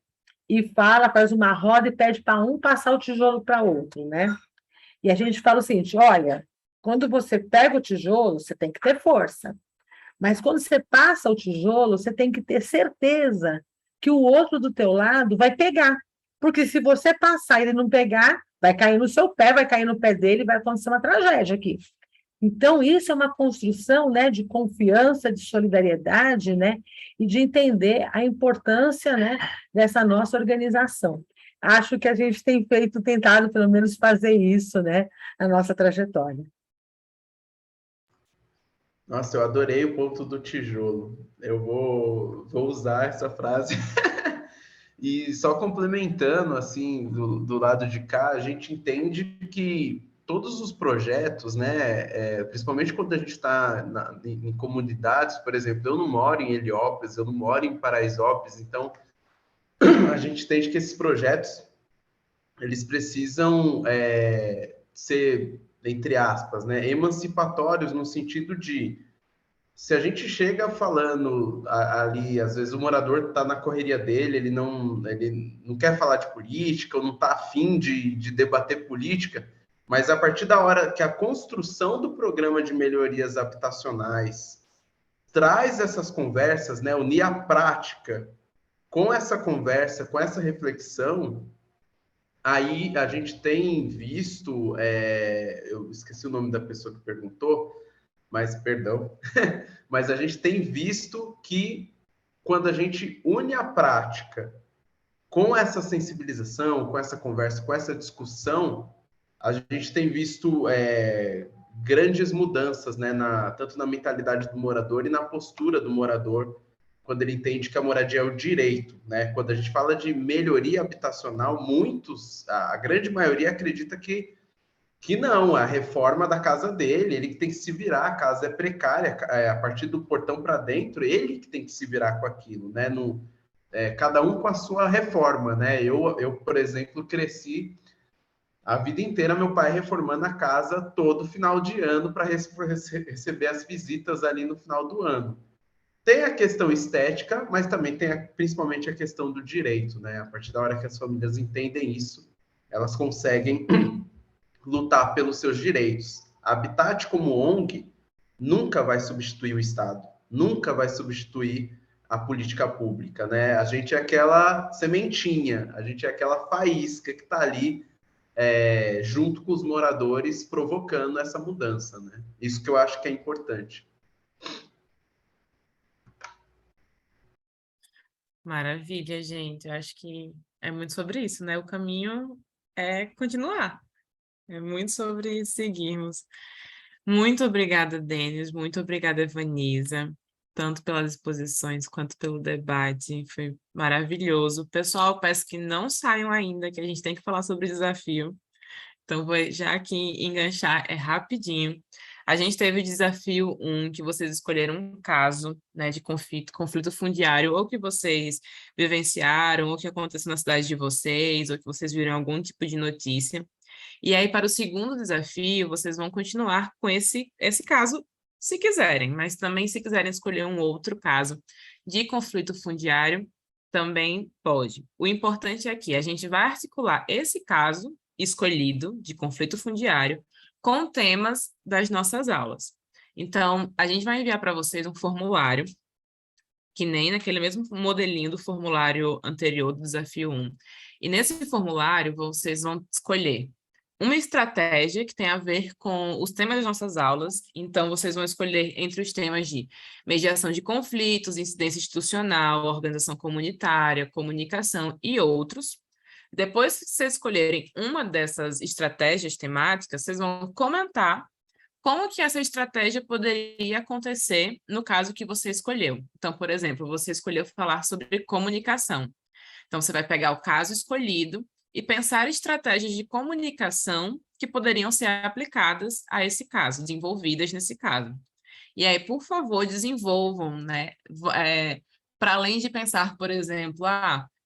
E faz uma roda e pede para um passar o tijolo para outro, né? E a gente fala o seguinte, olha, quando você pega o tijolo, você tem que ter força. Mas quando você passa o tijolo, você tem que ter certeza que o outro do teu lado vai pegar. Porque se você passar e ele não pegar, vai cair no seu pé, vai cair no pé dele, vai acontecer uma tragédia aqui. Então, isso é uma construção, né, de confiança, de solidariedade, né, e de entender a importância, né, dessa nossa organização. Acho que a gente tem tentado, pelo menos, fazer isso, né, na nossa trajetória.
Nossa, eu adorei o ponto do tijolo. Eu vou usar essa frase. E só complementando, assim, do lado de cá, a gente entende que todos os projetos, né, principalmente quando a gente está em comunidades, por exemplo, eu não moro em Heliópolis, eu não moro em Paraisópolis, então a gente entende que esses projetos, eles precisam ser, entre aspas, né, emancipatórios no sentido de se a gente chega falando ali, às vezes o morador está na correria dele, ele não quer falar de política, ou não está afim de debater política, mas a partir da hora que a construção do programa de melhorias habitacionais traz essas conversas, né, unir a prática com essa conversa, com essa reflexão, aí a gente tem visto, eu esqueci o nome da pessoa que perguntou, mas perdão, mas a gente tem visto que quando a gente une a prática com essa sensibilização, com essa conversa, com essa discussão, a gente tem visto grandes mudanças, né, tanto na mentalidade do morador e na postura do morador, quando ele entende que a moradia é o direito, né? Quando a gente fala de melhoria habitacional, a grande maioria acredita que não, a reforma da casa dele, ele que tem que se virar, a casa é precária, a partir do portão para dentro, ele que tem que se virar com aquilo, né? Cada um com a sua reforma, né? Eu, por exemplo, cresci a vida inteira, meu pai reformando a casa todo final de ano para receber as visitas ali no final do ano. Tem a questão estética, mas também tem principalmente a questão do direito, né? A partir da hora que as famílias entendem isso, elas conseguem lutar pelos seus direitos. A Habitat como ONG nunca vai substituir o Estado, nunca vai substituir a política pública, né? A gente é aquela sementinha, a gente é aquela faísca que está ali junto com os moradores provocando essa mudança, né? Isso que eu acho que é importante.
Maravilha, gente. Eu acho que é muito sobre isso, né? O caminho é continuar. É muito sobre seguirmos. Muito obrigada, Denis. Muito obrigada, Evanisa. Tanto pelas exposições quanto pelo debate. Foi maravilhoso. Pessoal, peço que não saiam ainda, que a gente tem que falar sobre o desafio. Então, vou já aqui enganchar rapidinho. A gente teve o desafio 1, que vocês escolheram um caso, né, de conflito fundiário, ou que vocês vivenciaram, ou que aconteceu na cidade de vocês, ou que vocês viram algum tipo de notícia. E aí, para o segundo desafio, vocês vão continuar com esse caso, se quiserem, mas também se quiserem escolher um outro caso de conflito fundiário, também pode. O importante é que a gente vai articular esse caso escolhido de conflito fundiário com temas das nossas aulas. Então, a gente vai enviar para vocês um formulário, que nem naquele mesmo modelinho do formulário anterior do desafio 1. E nesse formulário, vocês vão escolher uma estratégia que tem a ver com os temas das nossas aulas. Então, vocês vão escolher entre os temas de mediação de conflitos, incidência institucional, organização comunitária, comunicação e outros. Depois que vocês escolherem uma dessas estratégias temáticas, vocês vão comentar como que essa estratégia poderia acontecer no caso que você escolheu. Então, por exemplo, você escolheu falar sobre comunicação. Então, você vai pegar o caso escolhido e pensar estratégias de comunicação que poderiam ser aplicadas a esse caso, desenvolvidas nesse caso. E aí, por favor, desenvolvam, né? Para além de pensar, por exemplo,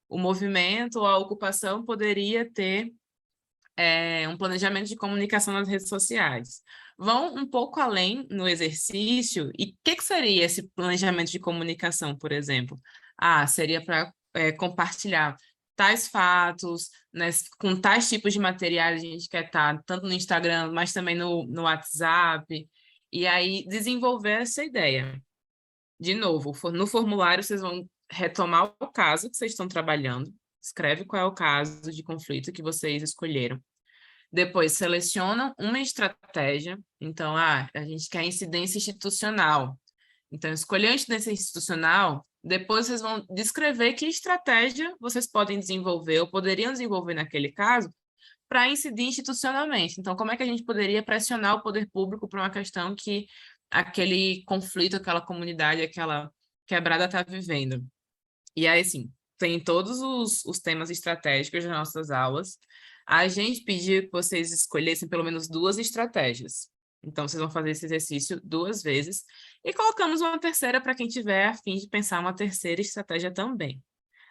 o movimento ou a ocupação poderia ter um planejamento de comunicação nas redes sociais. Vão um pouco além no exercício, e o que seria esse planejamento de comunicação, por exemplo? Seria para compartilhar tais fatos, né, com tais tipos de materiais a gente quer estar, tanto no Instagram, mas também no WhatsApp, e aí desenvolver essa ideia. De novo, no formulário vocês vão retomar o caso que vocês estão trabalhando, escreve qual é o caso de conflito que vocês escolheram. Depois, selecionam uma estratégia. Então, a gente quer incidência institucional. Então, escolher a incidência institucional, depois vocês vão descrever que estratégia vocês podem desenvolver ou poderiam desenvolver naquele caso para incidir institucionalmente. Então, como é que a gente poderia pressionar o poder público para uma questão que aquele conflito, aquela comunidade, aquela quebrada está vivendo? E aí, assim, tem todos os temas estratégicos das nossas aulas. A gente pediu que vocês escolhessem pelo menos 2 estratégias. Então, vocês vão fazer esse exercício 2 vezes. E colocamos uma terceira para quem tiver a fim de pensar uma terceira estratégia também.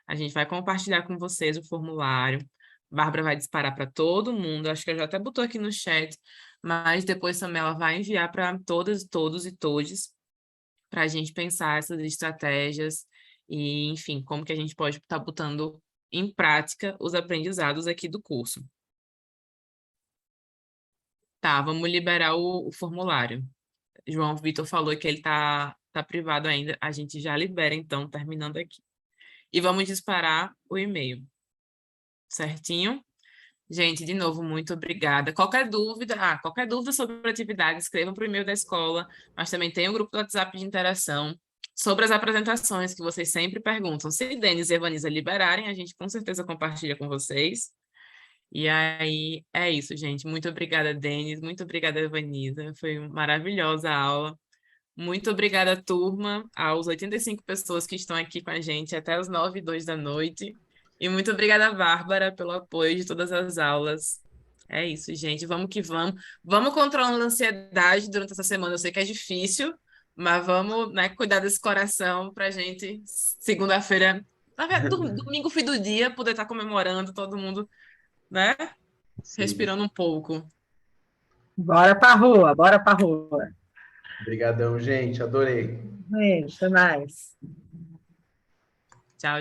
A gente vai compartilhar com vocês o formulário. Bárbara vai disparar para todo mundo. Acho que ela já até botou aqui no chat. Mas depois também ela vai enviar para todas, todos e todes para a gente pensar essas estratégias e, enfim, como que a gente pode estar botando em prática os aprendizados aqui do curso. Tá, vamos liberar o formulário. João Vitor falou que ele tá privado ainda, a gente já libera, então, terminando aqui. E vamos disparar o e-mail. Certinho? Gente, de novo, muito obrigada. Qualquer dúvida sobre a atividade, escrevam para o e-mail da escola, mas também tem o grupo do WhatsApp de interação sobre as apresentações que vocês sempre perguntam. Se Denis e Evaniza liberarem, a gente com certeza compartilha com vocês. E aí, é isso, gente. Muito obrigada, Denis. Muito obrigada, Evaniza. Foi maravilhosa a aula. Muito obrigada, turma, aos 85 pessoas que estão aqui com a gente até as 9h02 da noite. E muito obrigada, Bárbara, pelo apoio de todas as aulas. É isso, gente. Vamos que vamos. Vamos controlando a ansiedade durante essa semana. Eu sei que é difícil, mas vamos, né, cuidar desse coração para a gente, segunda-feira, domingo, fim do dia, poder estar comemorando, todo mundo, né,
Sim.
respirando um pouco.
Bora pra rua, bora pra rua.
Obrigadão, gente. Adorei.
Gente, até mais.